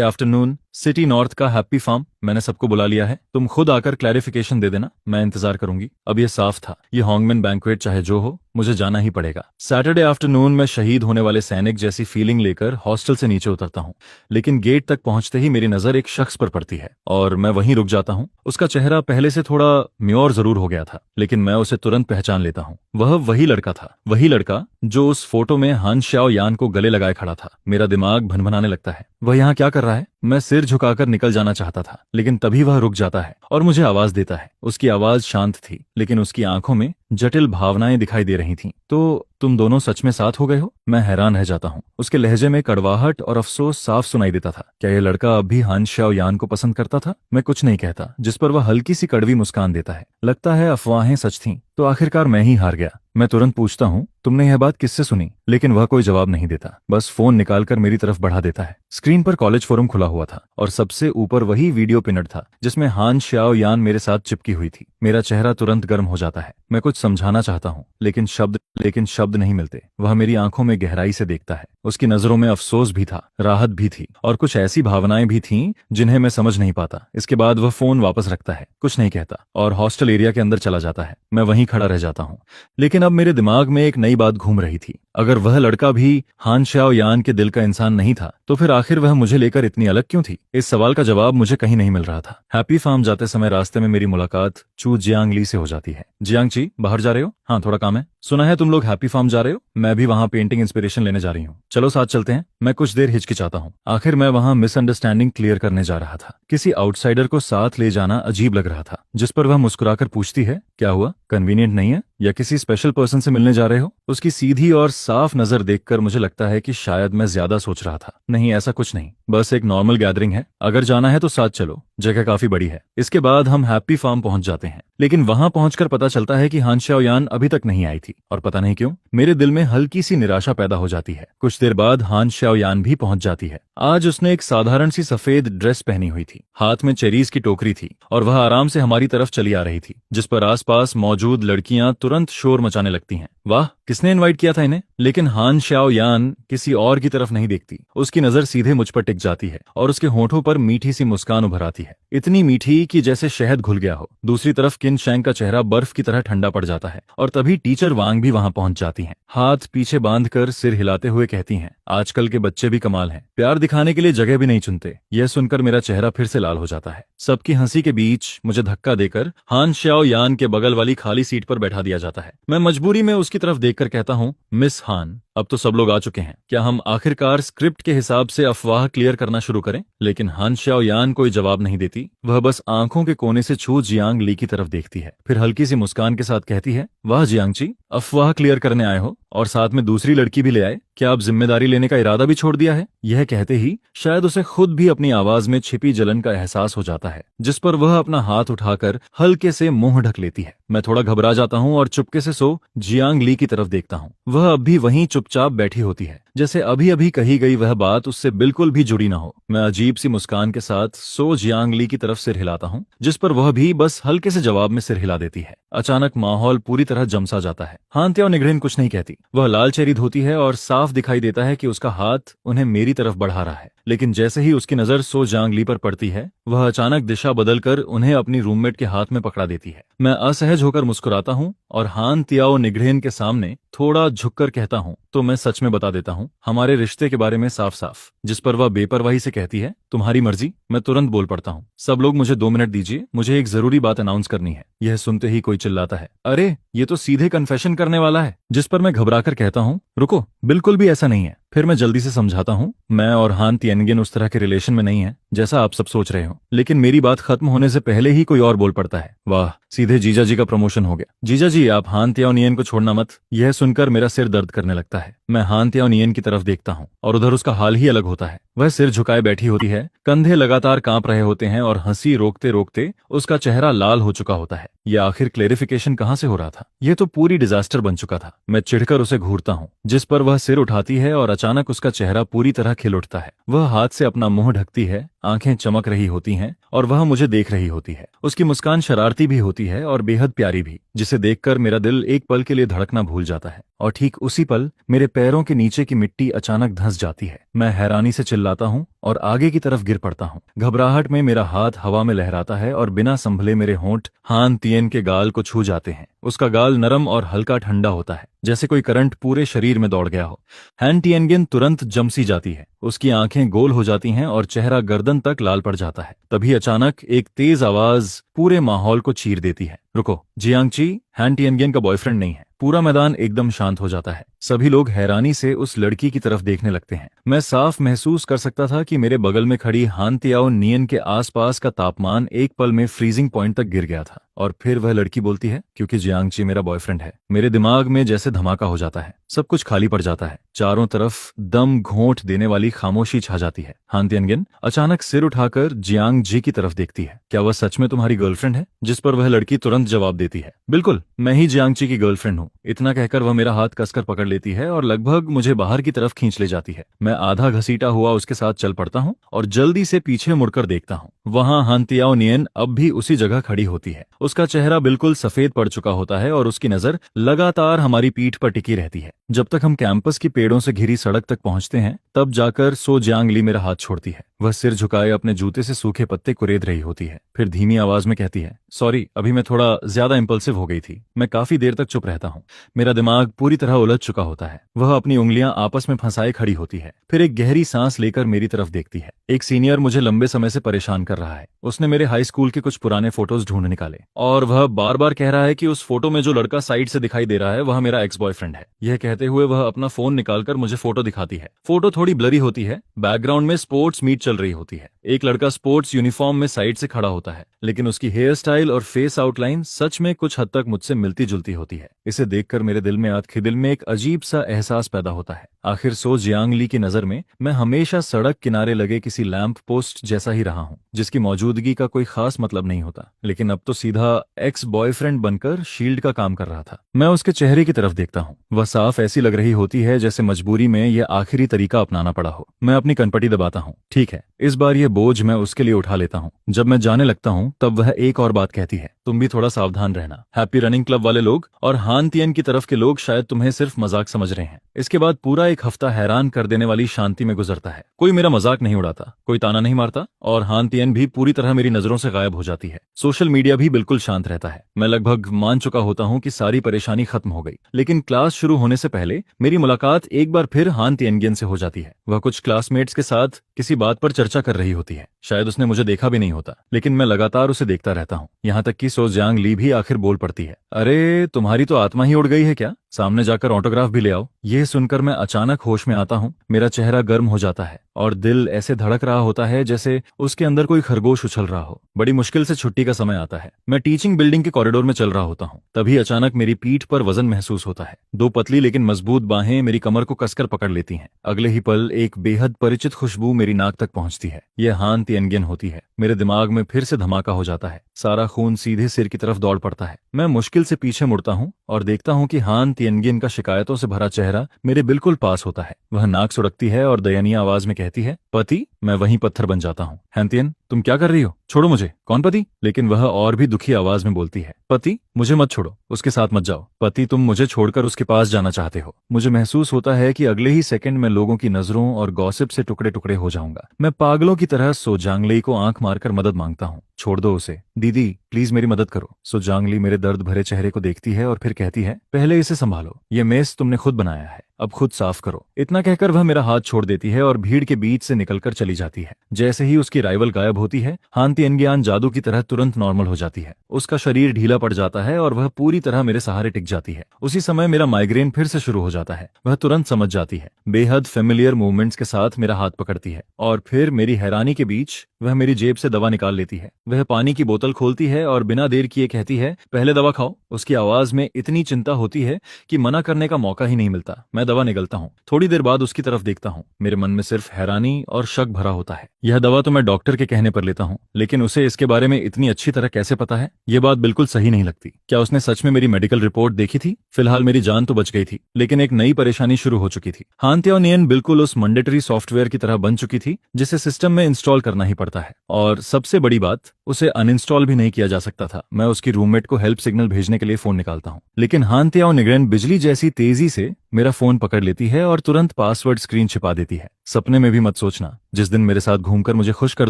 आफ्टरनून, सिटी नॉर्थ का हैप्पी फार्म। मैंने सबको बुला लिया है, तुम खुद आकर क्लैरिफिकेशन दे देना, मैं इंतजार करूंगी। अब ये साफ था, ये हॉन्गमैन बैंक्वेट चाहे जो हो, मुझे जाना ही पड़ेगा। सैटरडे आफ्टरनून में शहीद होने वाले सैनिक जैसी फीलिंग लेकर हॉस्टल से नीचे उतरता हूँ, लेकिन गेट तक पहुंचते ही मेरी नजर एक शख्स पर पड़ती है और मैं वहीं रुक जाता हूँ। उसका चेहरा पहले से थोड़ा म्योर जरूर हो गया था, लेकिन मैं उसे तुरंत पहचान लेता हूँ। वह वही लड़का था, वही लड़का जो उस फोटो में हान शाओयान को गले लगाए खड़ा था। मेरा दिमाग भनभनाने लगता है, वह यहाँ क्या कर रहा है? मैं सिर झुकाकर निकल जाना चाहता था, लेकिन तभी वह रुक जाता है और मुझे आवाज देता है। उसकी आवाज शांत थी, लेकिन उसकी आंखों में जटिल भावनाएं दिखाई दे रही थीं। तो तुम दोनों सच में साथ हो गए हो? मैं हैरान रह जाता हूँ। उसके लहजे में कड़वाहट और अफसोस साफ सुनाई देता था। क्या यह लड़का अब भी हान शाओयान को पसंद करता था? मैं कुछ नहीं कहता, जिस पर वह हल्की सी कड़वी मुस्कान देता है। लगता है अफवाहें सच थीं, तो आखिरकार मैं ही हार गया। मैं तुरंत पूछता हूँ, तुमने यह बात किससे सुनी? लेकिन वह कोई जवाब नहीं देता, बस फोन निकालकर मेरी तरफ बढ़ा देता है। स्क्रीन पर कॉलेज फोरम खुला हुआ था और सबसे ऊपर वही वीडियो पिनड था जिसमें हान शाओयान मेरे साथ चिपकी हुई थी। मेरा चेहरा तुरंत गर्म हो जाता है। मैं कुछ समझाना चाहता हूँ, लेकिन शब्द नहीं मिलते। वह मेरी आंखों में गहराई से देखता है। उसकी नजरों में अफसोस भी था, राहत भी थी और कुछ ऐसी भावनाएं भी थीं जिन्हें मैं समझ नहीं पाता। इसके बाद वह फोन वापस रखता है, कुछ नहीं कहता और हॉस्टल एरिया के अंदर चला जाता है। मैं वहीं खड़ा रह जाता हूँ, लेकिन अब मेरे दिमाग में एक नई बात घूम रही थी। अगर वह लड़का भी हान शाओयान के दिल का इंसान नहीं था, तो फिर आखिर वह मुझे लेकर इतनी अलग क्यों थी? इस सवाल का जवाब मुझे कहीं नहीं मिल रहा था। हैप्पी फार्म जाते समय रास्ते में मेरी मुलाकात चू जियांगली से हो जाती है। जियांगची, बाहर जा रहे हो? हाँ, थोड़ा काम है। सुना है तुम लोग हैप्पी फार्म जा रहे हो, मैं भी वहाँ पेंटिंग इंस्पिरेशन लेने जा रही हूँ, चलो साथ चलते हैं। मैं कुछ देर हिचकिचाता हूँ। आखिर मैं वहाँ मिसअंडरस्टैंडिंग क्लियर करने जा रहा था। किसी आउटसाइडर को साथ ले जाना अजीब लग रहा था। जिस पर वह मुस्कुराकर पूछती है, क्या हुआ, कन्वीनियंट नहीं है या किसी स्पेशल पर्सन से मिलने जा रहे हो? उसकी सीधी और साफ नजर देखकर मुझे लगता है कि शायद मैं ज्यादा सोच रहा था। नहीं, ऐसा कुछ नहीं, बस एक नॉर्मल गैदरिंग है। अगर जाना है तो साथ चलो, जगह काफी बड़ी है। इसके बाद हम हैप्पी फार्म पहुंच जाते हैं, लेकिन वहां पहुंचकर पता चलता है कि हान शाओयान अभी तक नहीं आई थी और पता नहीं क्यों मेरे दिल में हल्की सी निराशा पैदा हो जाती है। कुछ देर बाद हान शाओयान भी पहुंच जाती है। आज उसने एक साधारण सी सफेद ड्रेस पहनी हुई थी, हाथ में चेरीज की टोकरी थी और वह आराम से हमारी तरफ चली आ रही थी, जिस पर आसपास मौजूद लड़कियां तुरंत शोर मचाने लगती हैं। वाह, किसने इनवाइट किया था इन्हें? लेकिन हान शाओयान किसी और की तरफ नहीं देखती। उसकी नजर सीधे मुझ पर टिक जाती है और उसके होठों पर मीठी सी मुस्कान उभर आती है, इतनी मीठी कि जैसे शहद घुल गया हो। दूसरी तरफ किन शैंग का चेहरा बर्फ की तरह ठंडा पड़ जाता है और तभी टीचर वांग भी वहां पहुंच जाती हैं। हाथ पीछे बांधकर सिर हिलाते हुए कहती हैं, आजकल के बच्चे भी कमाल हैं, प्यार दिखाने के लिए जगह भी नहीं चुनते। यह सुनकर मेरा चेहरा फिर से लाल हो जाता है। सबकी हंसी के बीच मुझे धक्का देकर हान शाओयान के बगल वाली खाली सीट पर बैठा दिया जाता है। मैं मजबूरी में उसकी तरफ देखकर कहता हूँ, मिस हान, अब तो सब लोग आ चुके हैं, क्या हम आखिरकार स्क्रिप्ट के हिसाब से अफवाह क्लियर करना शुरू करें? लेकिन हान शाओयान कोई जवाब नहीं देती। वह बस आंखों के कोने से छू जियांग ली की तरफ देखती है, फिर हल्की सी मुस्कान के साथ कहती है, वाह जियांगची, अफवाह क्लियर करने आए हो और साथ में दूसरी लड़की भी ले आए? क्या आप जिम्मेदारी लेने का इरादा भी छोड़ दिया है? यह कहते ही शायद उसे खुद भी अपनी आवाज में छिपी जलन का एहसास हो जाता है, जिस पर वह अपना हाथ उठाकर हल्के से मुंह ढक लेती है। मैं थोड़ा घबरा जाता हूँ और चुपके से सो जियांग ली की तरफ देखता हूँ। वह अब भी वहीं चुपचाप बैठी होती है, जैसे अभी अभी कही गई वह बात उससे बिल्कुल भी जुड़ी ना हो। मैं अजीब सी मुस्कान के साथ सो जियांग ली की तरफ सिर हिलाता हूँ, जिस पर वह भी बस हल्के से जवाब में सिर हिला देती है। अचानक माहौल पूरी तरह जमसा जाता है। हान त्याओ निगरेन कुछ नहीं कहती। वह लाल चेहरी धोती है और साफ दिखाई देता है कि उसका हाथ उन्हें मेरी तरफ बढ़ा रहा है। लेकिन जैसे ही उसकी नजर सो जांग ली पर पड़ती है, वह अचानक दिशा बदलकर उन्हें अपनी रूममेट के हाथ में पकड़ा देती है। मैं असहज होकर मुस्कुराता हूँ और हान त्याओ निगरेन के सामने थोड़ा झुककर कहता हूँ, तो मैं सच में बता देता हूँ हमारे रिश्ते के बारे में साफ साफ। जिस पर वह बेपरवाही से कहती है, तुम्हारी मर्जी। मैं तुरंत बोल पड़ता हूँ, सब लोग मुझे 2 मिनट दीजिए, मुझे एक जरूरी बात अनाउंस करनी है। यह सुनते ही कोई चिल्लाता है, अरे ये तो सीधे कन्फेशन करने वाला है। जिस पर मैं घबराकर कहता हूँ, रुको, बिल्कुल भी ऐसा नहीं है। फिर मैं जल्दी से समझाता हूँ, मैं और हान तिएनगिन उस तरह के रिलेशन में नहीं है जैसा आप सब सोच रहे हो। लेकिन मेरी बात खत्म होने से पहले ही कोई और बोल पड़ता है, वाह, सीधे जीजा जी का प्रमोशन हो गया। जीजा जी, आप हान त्याओ नियन को छोड़ना मत। यह सुनकर मेरा सिर दर्द करने लगता है। मैं हान त्याओ नियन की तरफ देखता हूँ और उधर उसका हाल ही अलग होता है। वह सिर झुकाए बैठी होती है, कंधे लगातार कांप रहे होते हैं और हंसी रोकते रोकते उसका चेहरा लाल हो चुका होता है। यह आखिर क्लेरिफिकेशन कहाँ से हो रहा था? यह तो पूरी डिजास्टर बन चुका था। मैं चिढ़कर उसे घूरता हूँ, जिस पर वह सिर उठाती है और अचानक उसका चेहरा पूरी तरह खिल उठता है। वह हाथ से अपना मुंह ढकती है, आंखें चमक रही होती हैं और वह मुझे देख रही होती है। उसकी मुस्कान शरारती भी होती है और बेहद प्यारी भी, जिसे देखकर मेरा दिल एक पल के लिए धड़कना भूल जाता है। और ठीक उसी पल मेरे पैरों के नीचे की मिट्टी अचानक धंस जाती है। मैं हैरानी से चिल्लाता हूँ और आगे की तरफ गिर पड़ता हूँ। घबराहट में मेरा हाथ हवा में लहराता है और बिना संभले मेरे होंठ हान तिएन के गाल को छू जाते हैं। उसका गाल नरम और हल्का ठंडा होता है, जैसे कोई करंट पूरे शरीर में दौड़ गया हो। हान तिएनगिन तुरंत जमसी जाती है, उसकी आंखें गोल हो जाती हैं और चेहरा गर्दन तक लाल पड़ जाता है। तभी अचानक एक तेज आवाज पूरे माहौल को चीर देती है, रुको, जियांगची हान तिएनगिन का बॉयफ्रेंड नहीं है। पूरा मैदान एकदम शांत हो जाता है। सभी लोग हैरानी से उस लड़की की तरफ देखने लगते हैं। मैं साफ महसूस कर सकता था कि मेरे बगल में खड़ी हान त्याओ नियन के आसपास का तापमान एक पल में फ्रीजिंग पॉइंट तक गिर गया था। और फिर वह लड़की बोलती है, क्योंकि जियांगची मेरा बॉयफ्रेंड है। मेरे दिमाग में जैसे धमाका हो जाता है, सब कुछ खाली पड़ जाता है। चारों तरफ दम घोंट देने वाली खामोशी छा जाती है। हान तिएनगिन अचानक सिर उठाकर जियांग जी की तरफ देखती है, क्या वह सच में तुम्हारी गर्लफ्रेंड है? जिस पर वह लड़की तुरंत जवाब देती है, बिल्कुल, मैं ही जियांगची की गर्लफ्रेंड हूँ। इतना कहकर वह मेरा हाथ कसकर पकड़ लेती है और लगभग मुझे बाहर की तरफ खींच ले जाती है। मैं आधा घसीटा हुआ उसके साथ चल पड़ता हूँ और जल्दी से पीछे मुड़कर देखता हूँ। वहां हान त्याओ नियन अब भी उसी जगह खड़ी होती है। उसका चेहरा बिल्कुल सफेद पड़ चुका होता है और उसकी नजर लगातार हमारी पीठ पर टिकी रहती है। जब तक हम कैंपस की पेड़ों से घिरी सड़क तक पहुंचते हैं, तब जाकर सो जियांग ली मेरा हाथ छोड़ती है। वह सिर झुकाए अपने जूते से सूखे पत्ते कुरेद रही होती है। फिर धीमी आवाज में कहती है, सॉरी, अभी मैं थोड़ा ज्यादा इंपल्सिव हो गई थी। मैं काफी देर तक चुप रहता हूँ। मेरा दिमाग पूरी तरह उलझ चुका होता है। वह अपनी उंगलियां आपस में फंसाए खड़ी होती है, फिर एक गहरी सांस लेकर मेरी तरफ देखती है। एक सीनियर मुझे लंबे समय से परेशान कर रहा है। उसने मेरे हाई स्कूल के कुछ पुराने फोटोज ढूंढ निकाले और वह बार बार कह रहा है कि उस फोटो में जो लड़का साइड से दिखाई दे रहा है वह मेरा एक्स बॉयफ्रेंड है। यह कहते हुए वह अपना फोन निकालकर मुझे फोटो दिखाती है। फोटो थोड़ी ब्लरी होती है। बैकग्राउंड में स्पोर्ट्स मीट चल रही होती है। एक लड़का स्पोर्ट्स यूनिफॉर्म में साइड से खड़ा होता है, लेकिन उसकी हेयर स्टाइल और फेस आउटलाइन सच में कुछ हद तक मुझसे मिलती जुलती होती है। इसे देखकर मेरे दिल में दिल में एक अजीब सा एहसास पैदा होता है। आखिर सो जियांग ली की नजर में मैं हमेशा सड़क किनारे लगे किसी लैंप पोस्ट जैसा ही रहा हूँ, जिसकी मौजूदगी का कोई खास मतलब नहीं होता। लेकिन अब तो सीधा एक्स बॉयफ्रेंड बनकर शील्ड का काम कर रहा था। मैं उसके चेहरे की तरफ देखता हूँ। वह साफ ऐसी लग रही होती है जैसे मजबूरी में यह आखिरी तरीका अपनाना पड़ा हो। मैं अपनी कनपटी दबाता हूँ। ठीक है, इस बार यह बोझ मैं उसके लिए उठा लेता हूँ। जब मैं जाने लगता हूँ तब वह एक और बात कहती है, तुम भी थोड़ा सावधान रहना। हैप्पी रनिंग क्लब वाले लोग और हान तिएन की तरफ के लोग शायद तुम्हें सिर्फ मजाक समझ रहे हैं। इसके बाद पूरा एक हफ्ता हैरान कर देने वाली शांति में गुजरता है। कोई मेरा मजाक नहीं उड़ाता, कोई ताना नहीं मारता और हान तिएन भी पूरी तरह मेरी नजरों से गायब हो जाती है। सोशल मीडिया भी बिल्कुल शांत रहता है। मैं लगभग मान चुका होता हूँ कि सारी परेशानी खत्म हो गई। लेकिन क्लास शुरू होने से पहले मेरी मुलाकात एक बार फिर हान तिएनगिन से हो जाती है। वह कुछ क्लासमेट्स के साथ किसी बात पर चर्चा कर रही होती है। शायद उसने मुझे देखा भी नहीं होता, लेकिन मैं लगातार उसे देखता रहता हूँ, यहाँ तक कि सो जियांग ली भी आखिर बोल पड़ती है, अरे तुम्हारी तो आत्मा ही उड़ गई है क्या? सामने जाकर ऑटोग्राफ भी ले आओ। यह सुनकर मैं अचानक होश में आता हूँ। मेरा चेहरा गर्म हो जाता है और दिल ऐसे धड़क रहा होता है जैसे उसके अंदर कोई खरगोश उछल रहा हो। बड़ी मुश्किल से छुट्टी का समय आता है। मैं टीचिंग बिल्डिंग के कॉरिडोर में चल रहा होता हूँ। तभी अचानक मेरी पीठ पर वजन महसूस होता है। दो पतली लेकिन मजबूत बाहें मेरी कमर को कसकर पकड़ लेती हैं। अगले ही पल एक बेहद परिचित खुशबू मेरी नाक तक पहुंचती है। यह हान तिएनगियन होती है। मेरे दिमाग में फिर से धमाका हो जाता है। सारा खून सीधे सिर की तरफ दौड़ पड़ता है। मैं मुश्किल से पीछे मुड़ता हूँ और देखता हूँ कि हान तिएनगियन का शिकायतों से भरा चेहरा मेरे बिल्कुल पास होता है। वह नाक सुड़कती है और दयनीय आवाज में कहती है, पति। मैं वहीं पत्थर बन जाता हूँ। हैंतियन, तुम क्या कर रही हो? छोड़ो मुझे। कौन पति? लेकिन वह और भी दुखी आवाज में बोलती है, पति मुझे मत छोड़ो, उसके साथ मत जाओ। पति, तुम मुझे छोड़कर उसके पास जाना चाहते हो। मुझे महसूस होता है कि अगले ही सेकंड में लोगों की नजरों और गॉसिप से टुकड़े टुकड़े हो जाऊंगा। मैं पागलों की तरह सोजांगली को आंख मारकर मदद मांगता हूँ। छोड़ दो उसे। दीदी प्लीज मेरी मदद करो। सोजांगली मेरे दर्द भरे चेहरे को देखती है और फिर कहती है, पहले इसे संभालो। ये मेस तुमने खुद बनाया है, अब खुद साफ करो। इतना कहकर वह मेरा हाथ छोड़ देती है और भीड़ के बीच से निकलकर चली जाती है। जैसे ही उसकी राइवल गायब होती है, हान तिएनगियान जादू की तरह तुरंत नॉर्मल हो जाती है। उसका शरीर ढीला पड़ जाता है और वह पूरी तरह मेरे सहारे टिक जाती है। उसी समय मेरा माइग्रेन फिर से शुरू हो जाता है। वह तुरंत समझ जाती है। बेहद फेमिलियर मूवमेंट्स के साथ मेरा हाथ पकड़ती है और फिर मेरी हैरानी के बीच वह मेरी जेब से दवा निकाल लेती है। वह पानी की बोतल खोलती है और बिना देर किए कहती है, पहले दवा खाओ। उसकी आवाज में इतनी चिंता होती है कि मना करने का मौका ही नहीं मिलता। मैं दवा निगलता हूँ। थोड़ी देर बाद उसकी तरफ देखता हूँ। मेरे मन में सिर्फ हैरानी और शक भरा होता है। यह दवा तो मैं डॉक्टर के कहने पर लेता हूँ, लेकिन उसे इसके बारे में इतनी अच्छी तरह कैसे पता है? यह बात बिल्कुल सही नहीं लगती। क्या उसने सच में मेरी मेडिकल रिपोर्ट देखी थी? फिलहाल मेरी जान तो बच गई थी, लेकिन एक नई परेशानी शुरू हो चुकी थी। हान तिएनगियन बिल्कुल उस मैंडेटरी सॉफ्टवेयर की तरह बन चुकी थी जिसे सिस्टम में इंस्टॉल करना ही पड़ता है, और सबसे बड़ी बात, उसे अनइंस्टॉल भी नहीं किया जा सकता था। मैं उसकी रूममेट को हेल्प सिग्नल भेजने के लिए फोन निकालता हूँ, लेकिन हान तिएनगियन बिजली जैसी तेजी से मेरा फोन पकड़ लेती है और तुरंत पासवर्ड स्क्रीन छिपा देती है। सपने में भी मत सोचना। जिस दिन मेरे साथ घूमकर मुझे खुश कर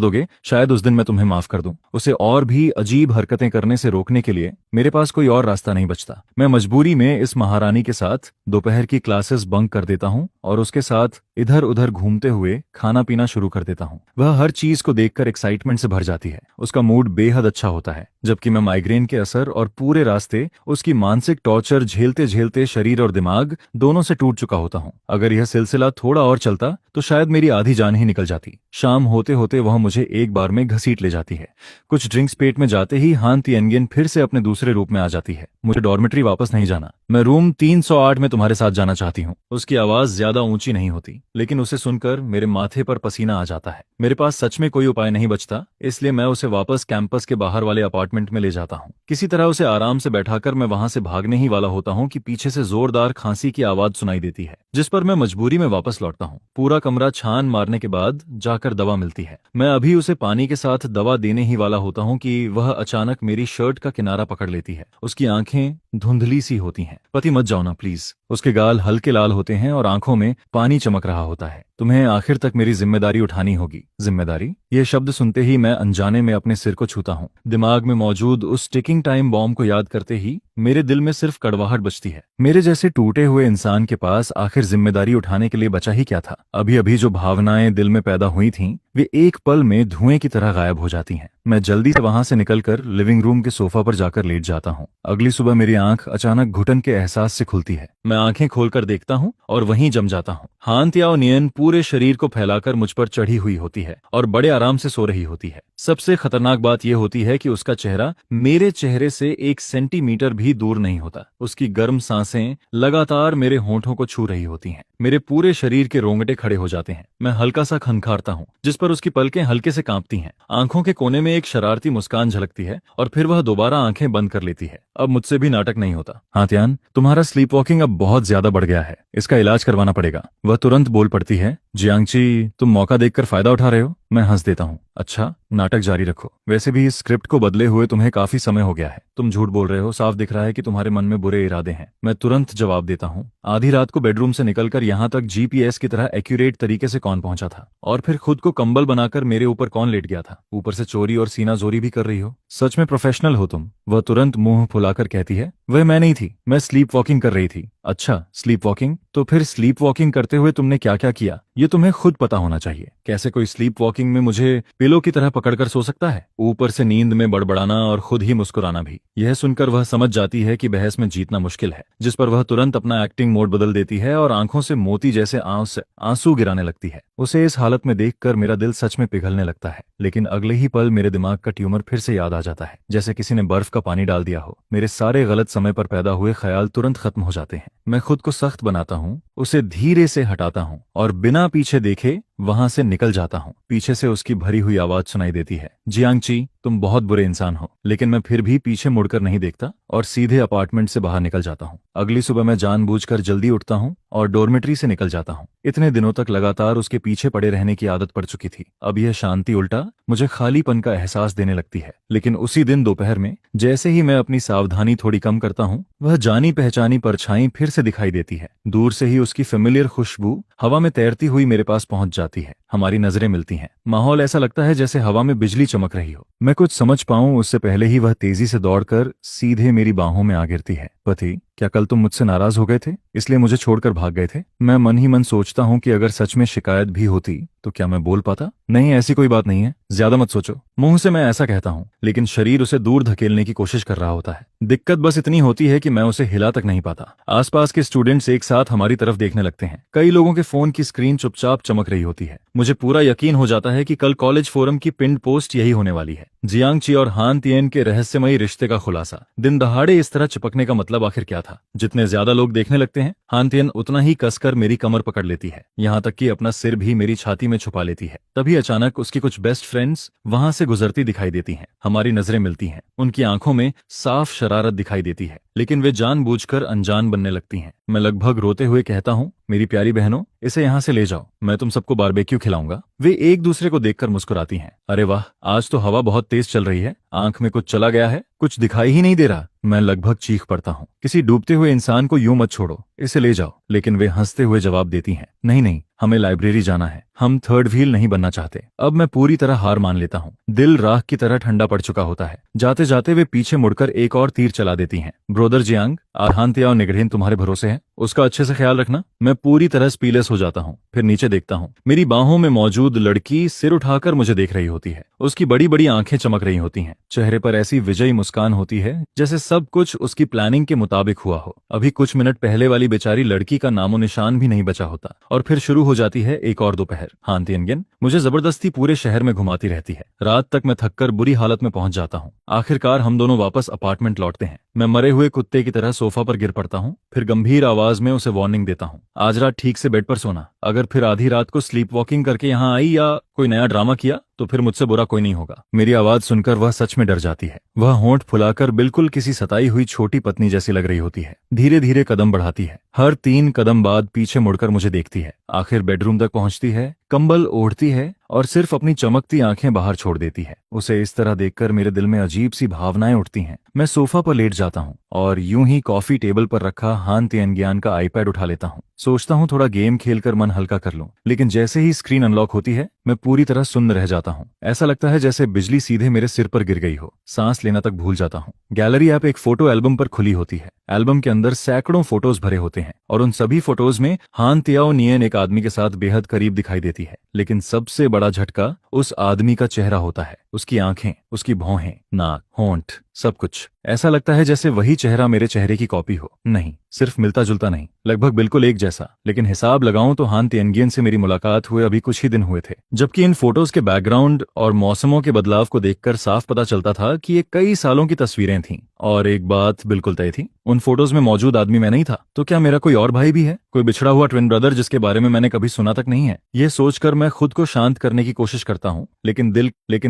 दोगे, शायद उस दिन मैं तुम्हें माफ कर दूं। उसे और भी अजीब हरकतें करने से रोकने के लिए मेरे पास कोई और रास्ता नहीं बचता। मैं मजबूरी में इस महारानी के साथ दोपहर की क्लासेस बंक कर देता हूँ और उसके साथ इधर उधर घूमते हुए खाना पीना शुरू कर देता हूँ। वह हर चीज को देखकर एक्साइटमेंट से भर जाती है। उसका मूड बेहद अच्छा होता है, जबकि मैं माइग्रेन के असर और पूरे रास्ते उसकी मानसिक टॉर्चर झेलते झेलते शरीर और दिमाग दोनों से टूट चुका होता हूँ। अगर यह सिलसिला थोड़ा और चलता तो शायद मेरी आधी जान ही निकल जाती। शाम होते होते वह मुझे एक बार में घसीट ले जाती है। कुछ ड्रिंक्स पेट में जाते ही हान तिएनगियन फिर से अपने दूसरे रूप में आ जाती है। मुझे डॉर्मेट्री वापस नहीं जाना, मैं रूम 308 में तुम्हारे साथ जाना चाहती हूँ। उसकी आवाज ज्यादा ऊंची नहीं होती, लेकिन उसे सुनकर मेरे माथे पर पसीना आ जाता है। मेरे पास सच में कोई उपाय नहीं बचता, इसलिए मैं उसे वापस कैंपस के बाहर वाले अपार्टमेंट में ले जाता हूँ। किसी तरह उसे आराम से बैठाकर मैं वहां से भागने ही वाला होता हूँ कि पीछे से जोरदार खांसी की आवाज सुनाई देती है, जिस पर मैं मजबूरी में वापस लौटता हूँ। पूरा कमरा छान मारने के बाद जाकर दवा मिलती है। मैं अभी उसे पानी के साथ दवा देने ही वाला होता हूँ कि वह अचानक मेरी शर्ट का किनारा पकड़ लेती है। उसकी आंखें धुंधली सी होती हैं। पति मत जाओ ना प्लीज। उसके गाल हल्के लाल होते हैं और आंखों में पानी चमक रहा होता है। तुम्हें आखिर तक मेरी जिम्मेदारी उठानी होगी। जिम्मेदारी? यह शब्द सुनते ही मैं अनजाने में अपने सिर को छूता हूँ। दिमाग में मौजूद उस टिकिंग टाइम बॉम्ब को याद करते ही मेरे दिल में सिर्फ कड़वाहट बचती है। मेरे जैसे टूटे हुए इंसान के पास आखिर जिम्मेदारी उठाने के लिए बचा ही क्या था? अभी अभी जो भावनाएं दिल में पैदा हुई थीं, वे एक पल में धुएं की तरह गायब हो जाती हैं। मैं जल्दी से वहां से निकलकर लिविंग रूम के सोफा पर जाकर लेट जाता हूँ। अगली सुबह मेरी आंख अचानक घुटन के एहसास से खुलती है। मैं आंखें खोलकर देखता हूँ और वहीं जम जाता हूँ। हान तिएनगियन पूरे शरीर को फैलाकर मुझ पर चढ़ी हुई होती है और बड़े आराम से सो रही होती है। सबसे खतरनाक बात यह होती है कि उसका चेहरा मेरे चेहरे से 1 सेंटीमीटर भी दूर नहीं होता। उसकी गर्म सांसें लगातार मेरे होंठों को छू रही होती हैं। मेरे पूरे शरीर के रोंगटे खड़े हो जाते हैं। मैं हल्का सा खनखारता हूँ, जिस पर उसकी पलकें हल्के से कांपती हैं। आंखों के कोने में एक शरारती मुस्कान झलकती है और फिर वह दोबारा आंखें बंद कर लेती है। अब मुझसे भी नाटक नहीं होता। हाँ तियान, तुम्हारा स्लीप वॉकिंग अब बहुत ज्यादा बढ़ गया है, इसका इलाज करवाना पड़ेगा। वह तुरंत बोल पड़ती है, जियांगची तुम मौका देखकर फायदा उठा रहे हो। मैं हंस देता हूँ। अच्छा, नाटक जारी रखो। वैसे भी इस स्क्रिप्ट को बदले हुए तुम्हें काफी समय हो गया है। तुम झूठ बोल रहे हो, साफ दिख रहा है कि तुम्हारे मन में बुरे इरादे हैं। मैं तुरंत जवाब देता हूँ, आधी रात को बेडरूम से निकलकर यहाँ तक जीपीएस की तरह एक्यूरेट तरीके से कौन पहुंचा था? और फिर खुद को कंबल बनाकर मेरे ऊपर कौन लेट गया था? ऊपर से चोरी और सीना जोरी भी कर रही हो। सच में प्रोफेशनल हो तुम। वह तुरंत मुंह फुलाकर कहती है, वह मैं नहीं थी, मैं स्लीप वॉकिंग कर रही थी। अच्छा, स्लीप वॉकिंग? तो फिर स्लीप वॉकिंग करते हुए तुमने क्या क्या किया ये तुम्हें खुद पता होना चाहिए। कैसे कोई स्लीप वॉकिंग में मुझे पिलो की तरह पकड़कर सो सकता है, ऊपर से नींद में बड़बड़ाना और खुद ही मुस्कुराना भी। यह सुनकर वह समझ जाती है कि बहस में जीतना मुश्किल है, जिस पर वह तुरंत अपना एक्टिंग मोड बदल देती है और आंखों से मोती जैसे आंसू गिराने लगती है। उसे इस हालत में देखकर मेरा दिल सच में पिघलने लगता है, लेकिन अगले ही पल मेरे दिमाग का ट्यूमर फिर से याद आ जाता है, जैसे किसी ने बर्फ का पानी डाल दिया हो। मेरे सारे गलत समय पर पैदा हुए ख्याल तुरंत खत्म हो जाते हैं। मैं खुद को सख्त बनाता हूँ, उसे धीरे से हटाता हूँ और बिना पीछे देखे वहां से निकल जाता हूँ। पीछे से उसकी भरी हुई आवाज सुनाई देती है, जियांगची तुम बहुत बुरे इंसान हो। लेकिन मैं फिर भी पीछे मुड़कर नहीं देखता और सीधे अपार्टमेंट से बाहर निकल जाता हूँ। अगली सुबह मैं जानबूझकर जल्दी उठता हूँ और डॉर्मेट्री से निकल जाता हूँ। इतने दिनों तक लगातार उसके पीछे पड़े रहने की आदत पड़ चुकी थी। अब यह शांति उल्टा मुझे खालीपन का एहसास देने लगती है। लेकिन उसी दिन दोपहर में जैसे ही मैं अपनी सावधानी थोड़ी कम करता हूँ, वह जानी पहचानी परछाई फिर से दिखाई देती है। दूर से ही उसकी फेमिलियर खुशबू हवा में तैरती हुई मेरे पास पहुंच जाती है। हमारी नजरें मिलती हैं। माहौल ऐसा लगता है जैसे हवा में बिजली चमक रही हो। मैं कुछ समझ पाऊं उससे पहले ही वह तेजी से दौड़कर सीधे मेरी बाहों में आ गिरती है। पति, क्या कल तुम मुझसे नाराज हो गए थे, इसलिए मुझे छोड़कर भाग गए थे? मैं मन ही मन सोचता हूँ कि अगर सच में शिकायत भी होती तो क्या मैं बोल पाता? नहीं, ऐसी कोई बात नहीं है, ज्यादा मत सोचो। मुंह से मैं ऐसा कहता हूँ, लेकिन शरीर उसे दूर धकेलने की कोशिश कर रहा होता है। दिक्कत बस इतनी होती है कि मैं उसे हिला तक नहीं पाता। आसपास के स्टूडेंट्स एक साथ हमारी तरफ देखने लगते हैं। कई लोगों के फोन की स्क्रीन चुपचाप चमक रही होती है। मुझे पूरा यकीन हो जाता है कि कल कॉलेज फोरम की पिंड पोस्ट यही होने वाली है, जियांगची और हान तिएन के रहस्यमयी रिश्ते का खुलासा। दिन दहाड़े इस तरह चिपकने का मतलब आखिर क्या था? जितने ज्यादा लोग देखने लगते हैं, हान तिएन उतना ही कसकर मेरी कमर पकड़ लेती है, यहाँ तक कि अपना सिर भी मेरी छाती में छुपा लेती है। तभी अचानक उसकी कुछ बेस्ट फ्रेंड्स वहां से गुजरती दिखाई देती हैं। हमारी नजरें मिलती हैं। उनकी आंखों में साफ शरारत दिखाई देती है, लेकिन वे जानबूझकर अनजान बनने लगती हैं। मैं लगभग रोते हुए कहता हूँ, मेरी प्यारी बहनों, इसे यहाँ से ले जाओ, मैं तुम सबको बारबेक्यू खिलाऊंगा। वे एक दूसरे को देखकर मुस्कुराती हैं। अरे वाह, आज तो हवा बहुत तेज चल रही है, आंख में कुछ चला गया है, कुछ दिखाई ही नहीं दे रहा। मैं लगभग चीख पड़ता हूँ, किसी डूबते हुए इंसान को यूं मत छोड़ो, इसे ले जाओ। लेकिन वे हंसते हुए जवाब देती हैं, नहीं नहीं, हमें लाइब्रेरी जाना है, हम थर्ड व्हील नहीं बनना चाहते। अब मैं पूरी तरह हार मान लेता हूँ। दिल राख की तरह ठंडा पड़ चुका होता है। जाते जाते वे पीछे मुड़कर एक और तीर चला देती हैं। ब्रोदर जियांग, हान तियाओ निगढ़ेन तुम्हारे भरोसे है, उसका अच्छे से ख्याल रखना। मैं पूरी तरह स्पीलेस हो जाता हूँ। फिर नीचे देखता हूँ, मेरी बाहों में मौजूद लड़की सिर उठाकर मुझे देख रही होती है। उसकी बड़ी बड़ी आंखें चमक रही होती हैं। चेहरे पर ऐसी विजयी मुस्कान होती है जैसे सब कुछ उसकी प्लानिंग के मुताबिक हुआ हो। अभी कुछ मिनट पहले वाली बेचारी लड़की का नामो निशान भी नहीं बचा होता और फिर शुरू हो जाती है एक और दोपहर। हान तिएनगिन मुझे जबरदस्ती पूरे शहर में घुमाती रहती है। रात तक मैं थककर बुरी हालत में पहुंच जाता हूँ। आखिरकार हम दोनों वापस अपार्टमेंट लौटते हैं। मैं मरे हुए कुत्ते की तरह सोफा पर गिर पड़ता हूँ। फिर गंभीर आवाज में उसे वार्निंग देता हूँ, आज रात ठीक से बेड पर सोना। अगर फिर आधी रात को स्लीप वॉकिंग करके यहाँ आई या कोई नया ड्रामा किया तो फिर मुझसे बुरा कोई नहीं होगा। मेरी आवाज सुनकर वह सच में डर जाती है। वह होंठ फुलाकर बिल्कुल किसी सताई हुई छोटी पत्नी जैसी लग रही होती है। धीरे धीरे कदम बढ़ाती है। हर 3 कदम बाद पीछे मुड़कर मुझे देखती है। आखिर बेडरूम तक पहुंचती है, कंबल ओढ़ती है और सिर्फ अपनी चमकती आंखें बाहर छोड़ देती है। उसे इस तरह देखकर मेरे दिल में अजीब सी भावनाएं उठती हैं। मैं सोफा पर लेट जाता हूँ और यूं ही कॉफी टेबल पर रखा हान तिएनगियान का आईपैड उठा लेता हूँ। सोचता हूँ थोड़ा गेम खेलकर मन हल्का कर लूं, लेकिन जैसे ही स्क्रीन अनलॉक होती है मैं पूरी तरह सुन्न रह जाता हूँ। ऐसा लगता है जैसे बिजली सीधे मेरे सिर पर गिर गई हो। सांस लेना तक भूल जाता हूँ। गैलरी ऐप एक फोटो एल्बम पर खुली होती है। एल्बम के अंदर सैकड़ों फोटोज भरे होते हैं और उन सभी फोटोज में हान तियाओ नियन एक आदमी के साथ बेहद करीब दिखाई देती है। लेकिन सबसे बड़ा झटका उस आदमी का चेहरा होता है। उसकी आंखें, उसकी भौहें, नाक, होंठ, सब कुछ ऐसा लगता है जैसे वही चेहरा मेरे चेहरे की कॉपी हो। नहीं, सिर्फ मिलता जुलता नहीं, लगभग बिल्कुल एक जैसा। लेकिन हिसाब लगाऊं तो हान तिएनगियन से मेरी मुलाकात हुए अभी कुछ ही दिन हुए थे, जबकि इन फोटोज के बैकग्राउंड और मौसमों के बदलाव को देखकर साफ पता चलता था कि ये कई सालों की तस्वीरें थीं। और एक बात बिल्कुल तय थी, उन फोटोज में मौजूद आदमी मैं नहीं था। तो क्या मेरा कोई और भाई भी है, कोई बिछड़ा हुआ ट्विन ब्रदर जिसके बारे में मैंने कभी सुना तक नहीं है? यह सोचकर मैं खुद को शांत करने की कोशिश करता हूँ, लेकिन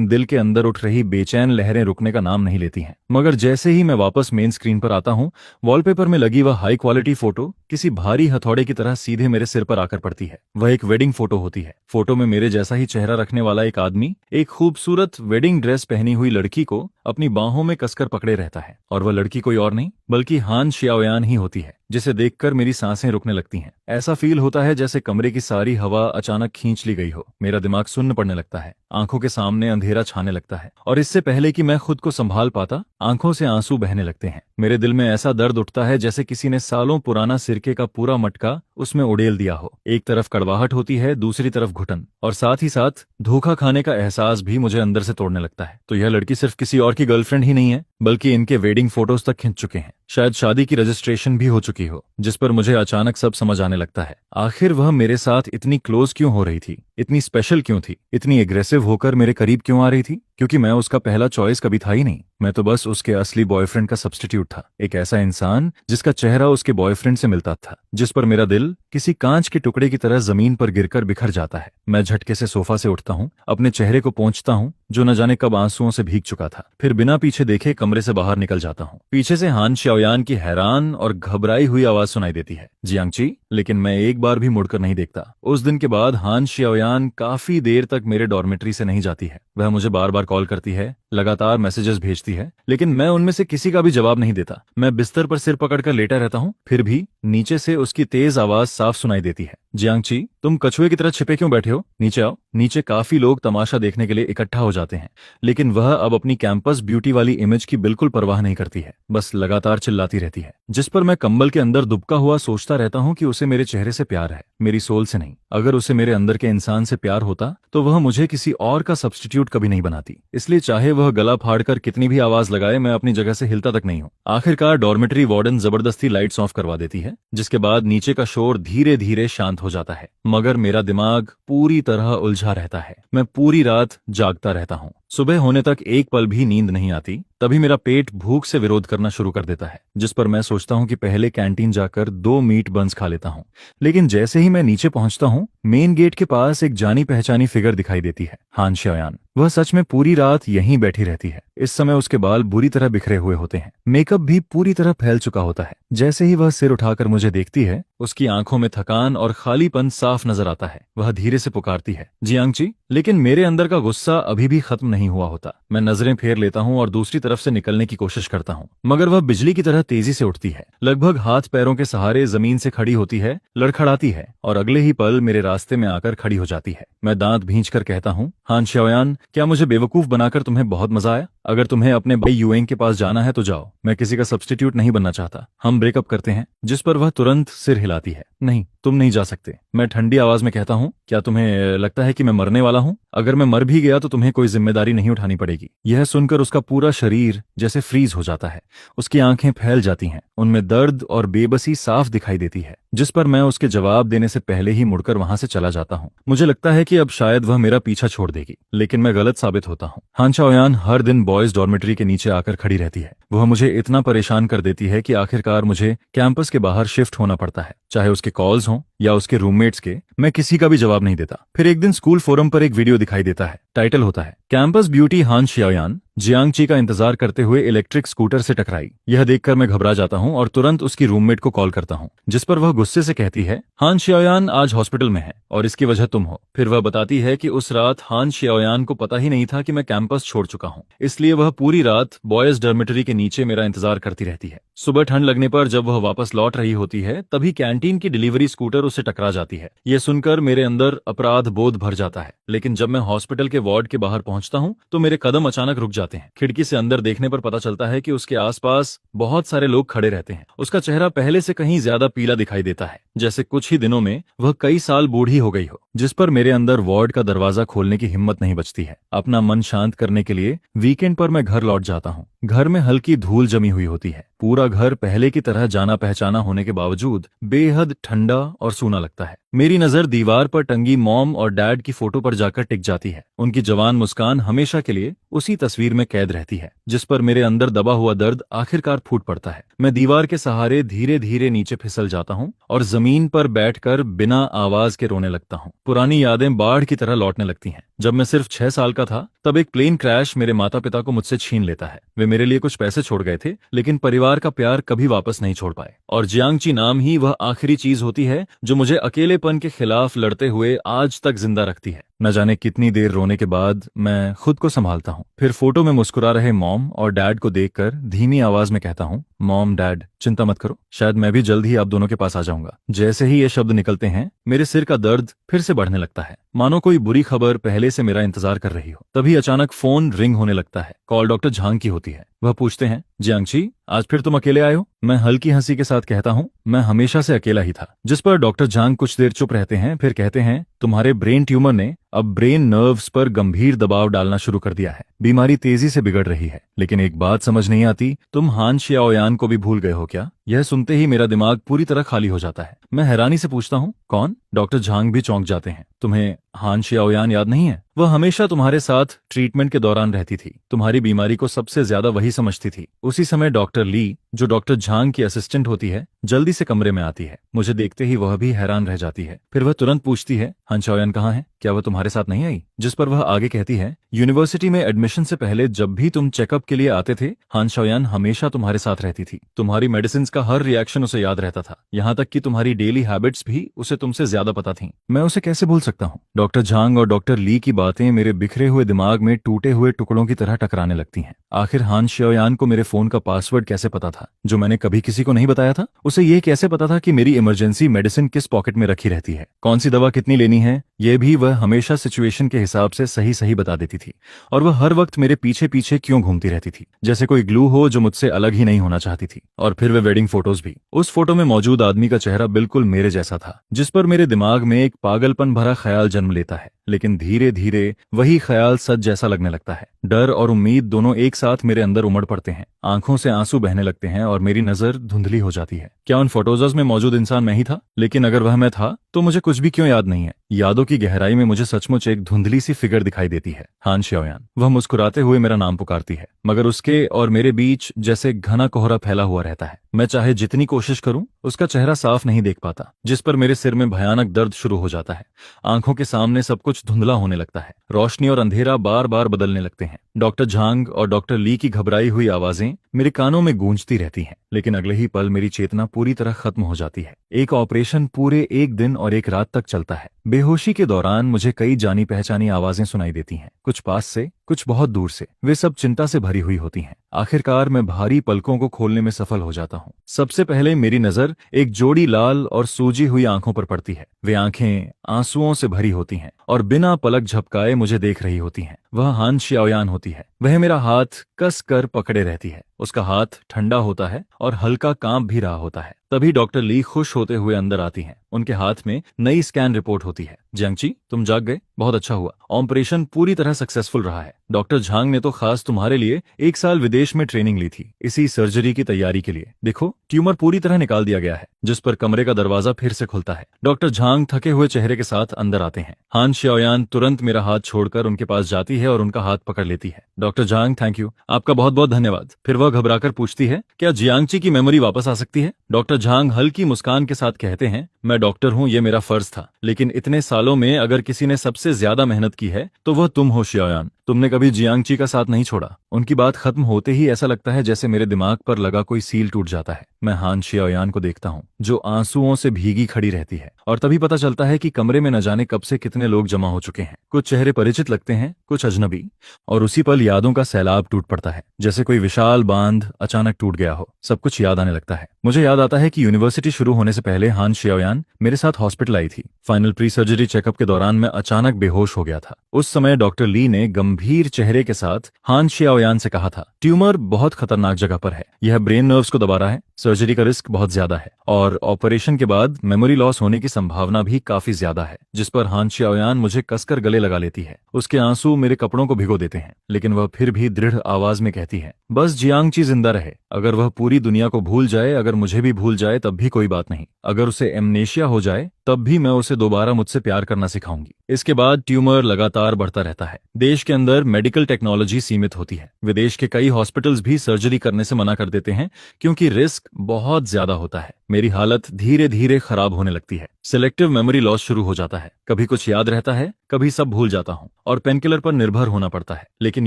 दिल के अंदर उठ रही बेचैन लहरें रुकने का नाम नहीं लेती हैं। मगर जैसे ही मैं वापस मेन स्क्रीन पर आता हूँ, वॉलपेपर में लगी वह हाई क्वालिटी फोटो किसी भारी हथौड़े की तरह सीधे मेरे सिर पर आकर पड़ती है। वह एक वेडिंग फोटो होती है। फोटो में मेरे जैसा ही चेहरा रखने वाला एक आदमी एक खूबसूरत वेडिंग ड्रेस पहनी हुई लड़की को अपनी बाहों में कसकर पकड़े रहता है। और वह लड़की कोई और नहीं बल्कि हान शियाओयान ही होती है, जिसे देखकर मेरी सांसें रुकने लगती हैं। ऐसा फील होता है जैसे कमरे की सारी हवा अचानक खींच ली गई हो। मेरा दिमाग सुन्न पड़ने लगता है, आंखों के सामने अंधेरा छाने लगता है, और इससे पहले कि मैं खुद को संभाल पाता, आंखों से आंसू बहने लगते हैं। मेरे दिल में ऐसा दर्द उठता है जैसे किसी ने सालों पुराना सिरके का पूरा मटका उसमें उड़ेल दिया हो। एक तरफ कड़वाहट होती है, दूसरी तरफ घुटन, और साथ ही साथ धोखा खाने का एहसास भी मुझे अंदर से तोड़ने लगता है। तो यह लड़की सिर्फ किसी और की गर्लफ्रेंड ही नहीं है, बल्कि इनके वेडिंग फोटोज तक खिंच चुके हैं। शायद शादी की रजिस्ट्रेशन भी हो चुकी हो, जिस पर मुझे अचानक सब समझ आने लगता है। आखिर वह मेरे साथ इतनी क्लोज क्यों हो रही थी, इतनी स्पेशल क्यों थी, इतनी एग्रेसिव होकर मेरे करीब क्यों आ रही थी? क्योंकि मैं उसका पहला चॉइस कभी था ही नहीं। मैं तो बस उसके असली बॉयफ्रेंड का सब्स्टिट्यूट था, एक ऐसा इंसान जिसका चेहरा उसके बॉयफ्रेंड से मिलता था, जिस पर मेरा दिल किसी कांच के टुकड़े की तरह जमीन पर गिरकर बिखर जाता है। मैं झटके से सोफा से उठता हूँ, अपने चेहरे को पोंछता हूँ जो न जाने कब आंसुओं से भीग चुका था, फिर बिना पीछे देखे कमरे से बाहर निकल जाता हूँ। पीछे से हान शियाओयान की हैरान और घबराई हुई आवाज सुनाई देती है, जियांगची। लेकिन मैं एक बार भी मुड़कर नहीं देखता। उस दिन के बाद हान शियाओयान काफी देर तक मेरे डॉर्मेट्री से नहीं जाती है। वह मुझे बार बार कॉल करती है, लगातार मैसेजेस भेजती है, लेकिन मैं उनमें से किसी का भी जवाब नहीं देता। मैं बिस्तर पर सिर पकड़कर लेटा रहता हूँ, फिर भी नीचे से उसकी तेज आवाज साफ सुनाई देती है, जियांगची, तुम कछुए की तरह छिपे क्यों बैठे हो? नीचे आओ। नीचे काफी लोग तमाशा देखने के लिए इकट्ठा हो जाते हैं, लेकिन वह अब अपनी कैंपस ब्यूटी वाली इमेज की बिल्कुल परवाह नहीं करती है, बस लगातार चिल्लाती रहती है। जिस पर मैं कंबल के अंदर दुबका हुआ सोचता रहता हूँ कि उसे मेरे चेहरे से प्यार है, मेरी सोल से नहीं। अगर उसे मेरे अंदर के इंसान से प्यार होता तो वह मुझे किसी और का सब्स्टिट्यूट कभी नहीं बनाती। इसलिए चाहे वह गला फाड़कर कितनी भी आवाज लगाए, मैं अपनी जगह से हिलता तक नहीं हूँ। आखिरकार डॉर्मेटरी वार्डन जबरदस्ती लाइट्स ऑफ करवा देती है, जिसके बाद नीचे का शोर धीरे धीरे शांत हो जाता है, मगर मेरा दिमाग पूरी तरह उलझा रहता है। मैं पूरी रात जागता रहता हूँ। सुबह होने तक एक पल भी नींद नहीं आती। तभी मेरा पेट भूख से विरोध करना शुरू कर देता है, जिस पर मैं सोचता हूँ कि पहले कैंटीन जाकर 2 मीट बंस खा लेता हूँ। लेकिन जैसे ही मैं नीचे पहुंचता हूँ, मेन गेट के पास एक जानी पहचानी फिगर दिखाई देती है, हान शियाओयान। वह सच में पूरी रात यहीं बैठी रहती है। इस समय उसके बाल बुरी तरह बिखरे हुए होते हैं, मेकअप भी पूरी तरह फैल चुका होता है। जैसे ही वह सिर उठाकर मुझे देखती है, उसकी आंखों में थकान और खालीपन साफ नजर आता है। वह धीरे से पुकारती है, जियांगची। लेकिन मेरे अंदर का गुस्सा अभी भी खत्म नहीं हुआ होता। मैं नजरें फेर लेता हूँ और दूसरी तरफ से निकलने की कोशिश करता हूँ, मगर वह बिजली की तरह तेजी से उठती है, लगभग हाथ पैरों के सहारे जमीन से खड़ी होती है, लड़खड़ाती है, और अगले ही पल मेरे रास्ते में आकर खड़ी हो जाती है। मैं दांत भींचकर कहता हूँ, हान शियाओयान, क्या मुझे बेवकूफ बनाकर तुम्हें बहुत मजा आया? अगर तुम्हें अपने भाई यूएंग के पास जाना है तो जाओ, मैं किसी का सब्स्टिट्यूट नहीं बनना चाहता। हम ब्रेकअप करते हैं। जिस पर वह तुरंत सिर हिलाती है, नहीं, तुम नहीं जा सकते। मैं ठंडी आवाज में कहता हूँ, क्या तुम्हें लगता है कि मैं मरने वाला हूँ? अगर मैं मर भी गया तो तुम्हें कोई जिम्मेदारी नहीं उठानी पड़ेगी। यह सुनकर उसका पूरा शरीर जैसे फ्रीज हो जाता है, उसकी आंखें फैल जाती हैं, उनमें दर्द और बेबसी साफ दिखाई देती है। जिस पर मैं उसके जवाब देने से पहले ही मुड़कर वहां से चला जाता हूँ। मुझे लगता है कि अब शायद वह मेरा पीछा छोड़ देगी, लेकिन मैं गलत साबित होता हूँ। हान शियाओयान हर दिन बॉयज डॉर्मेटरी के नीचे आकर खड़ी रहती है। वह मुझे इतना परेशान कर देती है कि आखिरकार मुझे कैंपस के बाहर शिफ्ट होना पड़ता है, चाहे उसके कॉल्स हों या उसके रूममेट्स के। मैं किसी का भी जवाब नहीं देता। फिर एक दिन स्कूल फोरम पर एक वीडियो दिखाई देता है। टाइटल होता है, कैंपस ब्यूटी हान शियाओयान जियांगची का इंतजार करते हुए इलेक्ट्रिक स्कूटर से टकराई। यह देखकर मैं घबरा जाता हूँ और तुरंत उसकी रूममेट को कॉल करता हूँ, जिस पर वह गुस्से से कहती है, हान शियाओयान आज हॉस्पिटल में है और इसकी वजह तुम हो। फिर वह बताती है कि उस रात हान शियाओयान को पता ही नहीं था कि मैं कैंपस छोड़ चुका हूँ, इसलिए वह पूरी रात बॉयज डॉर्मेटरी के नीचे मेरा इंतजार करती रहती है। सुबह ठंड लगने पर जब वह वापस लौट रही होती है, तभी कैंटीन की डिलीवरी स्कूटर उससे टकरा जाती है। यह सुनकर मेरे अंदर अपराध बोध भर जाता है। लेकिन जब मैं हॉस्पिटल के वार्ड के बाहर पहुंचता हूं, तो मेरे कदम अचानक रुक जाते हैं। खिड़की से अंदर देखने पर पता चलता है कि उसके आसपास बहुत सारे लोग खड़े रहते हैं। उसका चेहरा पहले से कहीं ज्यादा पीला दिखाई देता है, जैसे कुछ ही दिनों में वह कई साल बूढ़ी हो गई हो। जिस पर मेरे अंदर वार्ड का दरवाजा खोलने की हिम्मत नहीं बचती है। अपना मन शांत करने के लिए वीकेंड पर मैं घर लौट जाता हूँ। घर में हल्की धूल जमी हुई होती है। पूरा घर पहले की तरह जाना पहचाना होने के बावजूद बेहद ठंडा और सूना लगता है। मेरी नजर दीवार पर टंगी मॉम और डैड की फोटो पर जाकर टिक जाती है। उनकी जवान मुस्कान हमेशा के लिए उसी तस्वीर में कैद रहती है, जिस पर मेरे अंदर दबा हुआ दर्द आखिरकार फूट पड़ता है। मैं दीवार के सहारे धीरे धीरे नीचे फिसल जाता हूँ और जमीन पर बैठकर बिना आवाज के रोने लगता हूँ। पुरानी यादें बाढ़ की तरह लौटने लगती हैं। जब मैं सिर्फ 6 साल का था, तब एक प्लेन क्रैश मेरे माता पिता को मुझसे छीन लेता है। वे मेरे लिए कुछ पैसे छोड़ गए थे, लेकिन परिवार का प्यार कभी वापस नहीं छोड़ पाए। और जियांगची नाम ही वह आखिरी चीज होती है जो मुझे अकेलेपन के खिलाफ लड़ते हुए आज तक जिंदा रखती है। न जाने कितनी देर रोने के बाद मैं खुद को संभालता हूँ। फिर फोटो में मुस्कुरा रहे मॉम और डैड को देखकर धीमी आवाज में कहता हूँ, मॉम डैड चिंता मत करो, शायद मैं भी जल्द ही आप दोनों के पास आ जाऊंगा। जैसे ही ये शब्द निकलते हैं मेरे सिर का दर्द फिर से बढ़ने लगता है, मानो कोई बुरी खबर पहले से मेरा इंतजार कर रही हो। तभी अचानक फोन रिंग होने लगता है। कॉल डॉक्टर झांग की होती है। वह पूछते हैं, जियांगची आज फिर तुम अकेले आए हो? मैं हल्की हंसी के साथ कहता हूँ, मैं हमेशा से अकेला ही था। जिस पर डॉक्टर झांग कुछ देर चुप रहते हैं, फिर कहते हैं, तुम्हारे ब्रेन ट्यूमर ने अब ब्रेन नर्व्स पर गंभीर दबाव डालना शुरू कर दिया है। बीमारी तेजी से बिगड़ रही है। लेकिन एक बात समझ नहीं आती, तुम हान शियाओयान को भी भूल गए हो क्या? यह सुनते ही मेरा दिमाग पूरी तरह खाली हो जाता है। मैं हैरानी से पूछता हूँ, कौन? डॉक्टर झांग भी चौंक जाते हैं। तुम्हें हान शियाओयान याद नहीं है? वह हमेशा तुम्हारे साथ ट्रीटमेंट के दौरान रहती थी। तुम्हारी बीमारी को सबसे ज्यादा वही समझती थी। उसी समय डॉक्टर ली, जो डॉक्टर झांग की असिस्टेंट होती है, जल्दी से कमरे में आती है। मुझे देखते ही वह भी हैरान रह जाती है। फिर वह तुरंत पूछती है, हान शियाओयान कहाँ है? क्या वह तुम्हारे साथ नहीं आई? जिस पर वह आगे कहती है, यूनिवर्सिटी में एडमिशन से पहले जब भी तुम चेकअप के लिए आते थे, हान शियाओयान हमेशा तुम्हारे साथ रहती थी। तुम्हारी मेडिसिन का हर रिएक्शन उसे याद रहता था, यहाँ तक कि तुम्हारी डेली हैबिट्स भी उसे तुमसे ज्यादा पता थीं। मैं उसे कैसे भूल सकता हूँ? डॉक्टर झांग और डॉक्टर ली की बातें मेरे बिखरे हुए दिमाग में टूटे हुए टुकड़ों की तरह टकराने लगती हैं। आखिर हान शियाओयान को मेरे फोन का पासवर्ड कैसे पता था, जो मैंने कभी किसी को नहीं बताया था? उसे ये कैसे पता था कि मेरी इमरजेंसी मेडिसिन किस पॉकेट में रखी रहती है, कौन सी दवा कितनी लेनी है? ये भी वह हमेशा सिचुएशन के हिसाब से सही सही बता देती थी। और वह हर वक्त मेरे पीछे पीछे क्यों घूमती रहती थी, जैसे कोई ग्लू हो जो मुझसे अलग ही नहीं होना चाहती थी। और फिर वे वेडिंग फोटोज भी। उस फोटो में मौजूद आदमी का चेहरा बिल्कुल मेरे जैसा था, जिस पर मेरे दिमाग में एक पागलपन भरा ख्याल जन्म लेता है। लेकिन धीरे धीरे वही ख्याल सच जैसा लगने लगता है। डर और उम्मीद दोनों एक साथ मेरे अंदर उमड़ पड़ते हैं। आंखों से आंसू बहने लगते हैं और मेरी नजर धुंधली हो जाती है। क्या उन फोटोज में मौजूद इंसान मैं ही था? लेकिन अगर वह मैं था तो मुझे कुछ भी क्यों याद नहीं है? यादों की गहराई में मुझे सचमुच एक धुंधली सी फिगर दिखाई देती है, हान शियाओयान। वह मुस्कुराते हुए मेरा नाम पुकारती है, मगर उसके और मेरे बीच जैसे घना कोहरा फैला हुआ रहता है। मैं चाहे जितनी कोशिश करूं, उसका चेहरा साफ नहीं देख पाता, जिस पर मेरे सिर में भयानक दर्द शुरू हो जाता है। आंखों के सामने सब कुछ धुंधला होने लगता है। रोशनी और अंधेरा बार बार बदलने लगते हैं। डॉक्टर झांग और डॉक्टर ली की घबराई हुई आवाजें मेरे कानों में गूंजती रहती हैं। लेकिन अगले ही पल मेरी चेतना पूरी तरह खत्म हो जाती है। एक ऑपरेशन पूरे एक दिन और एक रात तक चलता है। बेहोशी के दौरान मुझे कई जानी पहचानी आवाजें सुनाई देती हैं, कुछ पास से, कुछ बहुत दूर से। वे सब चिंता से भरी हुई होती हैं। आखिरकार मैं भारी पलकों को खोलने में सफल हो जाता हूँ। सबसे पहले मेरी नजर एक जोड़ी लाल और सूजी हुई आंखों पर पड़ती है। वे आंखें आंसुओं से भरी होती हैं और बिना पलक झपकाए मुझे देख रही होती हैं। वह हान शियाओयान होती है। वह मेरा हाथ कस कर पकड़े रहती है। उसका हाथ ठंडा होता है और हल्का कांप भी रहा होता है। तभी डॉक्टर ली खुश होते हुए अंदर आती हैं। उनके हाथ में नई स्कैन रिपोर्ट होती है। जियांगची, तुम जाग गए, बहुत अच्छा हुआ। ऑपरेशन पूरी तरह सक्सेसफुल रहा है। डॉक्टर झांग ने तो खास तुम्हारे लिए 1 साल विदेश में ट्रेनिंग ली थी, इसी सर्जरी की तैयारी के लिए। देखो, ट्यूमर पूरी तरह निकाल दिया गया है। जिस पर कमरे का दरवाजा फिर से खुलता है। डॉक्टर झांग थके हुए चेहरे के साथ अंदर आते हैं। हान शियाओयान तुरंत मेरा हाथ छोड़कर उनके पास जाती है और उनका हाथ पकड़ लेती है। डॉक्टर झांग, थैंक यू, आपका बहुत बहुत धन्यवाद। फिर वह घबराकर पूछती है, क्या जियांगची की मेमोरी वापस आ सकती है? डॉक्टर झांग हल्की मुस्कान के साथ कहते हैं, मैं डॉक्टर हूँ, ये मेरा फर्ज था। लेकिन इतने सालों में अगर किसी ने सबसे ज्यादा मेहनत की है तो वह तुम हो शियाओयान। तुमने कभी जियांगची का साथ नहीं छोड़ा। उनकी बात खत्म होते ही ऐसा लगता है जैसे मेरे दिमाग पर लगा कोई सील टूट जाता है। मैं हान शियाओयान को देखता हूँ, जो आंसुओं से भीगी खड़ी रहती है। और तभी पता चलता है कि कमरे में न जाने कब से कितने लोग जमा हो चुके हैं। कुछ चेहरे परिचित लगते हैं, कुछ अजनबी। और उसी पल यादों का सैलाब टूट पड़ता है, जैसे कोई विशाल बांध अचानक टूट गया हो। सब कुछ याद आने लगता है। मुझे याद आता है कि यूनिवर्सिटी शुरू होने से पहले हान शियाओयान मेरे साथ हॉस्पिटल आई थी। फाइनल प्री सर्जरी चेकअप के दौरान मैं अचानक बेहोश हो गया था। उस समय डॉक्टर ली ने गंभीर चेहरे के साथ हान शियाओयान से कहा था, ट्यूमर बहुत खतरनाक जगह पर है, यह ब्रेन नर्व्स को दबा रहा है, सर्जरी का रिस्क बहुत ज्यादा है और ऑपरेशन के बाद मेमोरी लॉस होने की संभावना भी काफी ज्यादा है। जिस पर हान शियाओयान मुझे कसकर गले लगा लेती है। उसके आंसू मेरे कपड़ों को भिगो देते हैं, लेकिन वह फिर भी दृढ़ आवाज में कहती है, बस जियांगची जिंदा रहे। अगर वह पूरी दुनिया को भूल जाए, अगर मुझे भी भूल जाए, तब भी कोई बात नहीं। अगर उसे एमनेशिया हो जाए तब भी मैं उसे दोबारा मुझसे प्यार करना सिखाऊंगी। इसके बाद ट्यूमर लगातार बढ़ता रहता है। देश के अंदर मेडिकल टेक्नोलॉजी सीमित होती है। विदेश के कई हॉस्पिटल्स भी सर्जरी करने से मना कर देते हैं, क्योंकि रिस्क बहुत ज्यादा होता है। मेरी हालत धीरे धीरे खराब होने लगती है। सिलेक्टिव मेमोरी लॉस शुरू हो जाता है। कभी कुछ याद रहता है, कभी सब भूल जाता हूँ और पेनकिलर पर निर्भर होना पड़ता है। लेकिन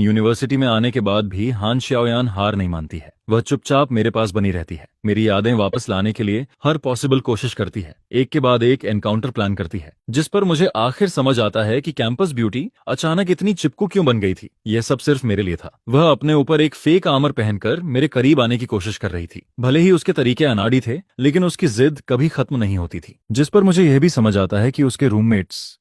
यूनिवर्सिटी में आने के बाद भी हान शाओयान हार नहीं मानती है। वह चुपचाप मेरे पास बनी रहती है, मेरी यादें वापस लाने के लिए हर पॉसिबल कोशिश करती है। एक के बाद एक एनकाउंटर प्लान करती है, जिस पर मुझे आखिर समझ आता है कि कैंपस ब्यूटी अचानक इतनी चिपकू क्यों बन गई थी। यह सब सिर्फ मेरे लिए था। वह अपने ऊपर एक फेक आर्मर पहनकर मेरे करीब आने की कोशिश कर रही थी। भले ही उसके तरीके अनाड़ी थे, लेकिन उसकी जिद कभी खत्म नहीं होती थी। जिस पर मुझे यह भी समझ आता है कि उसके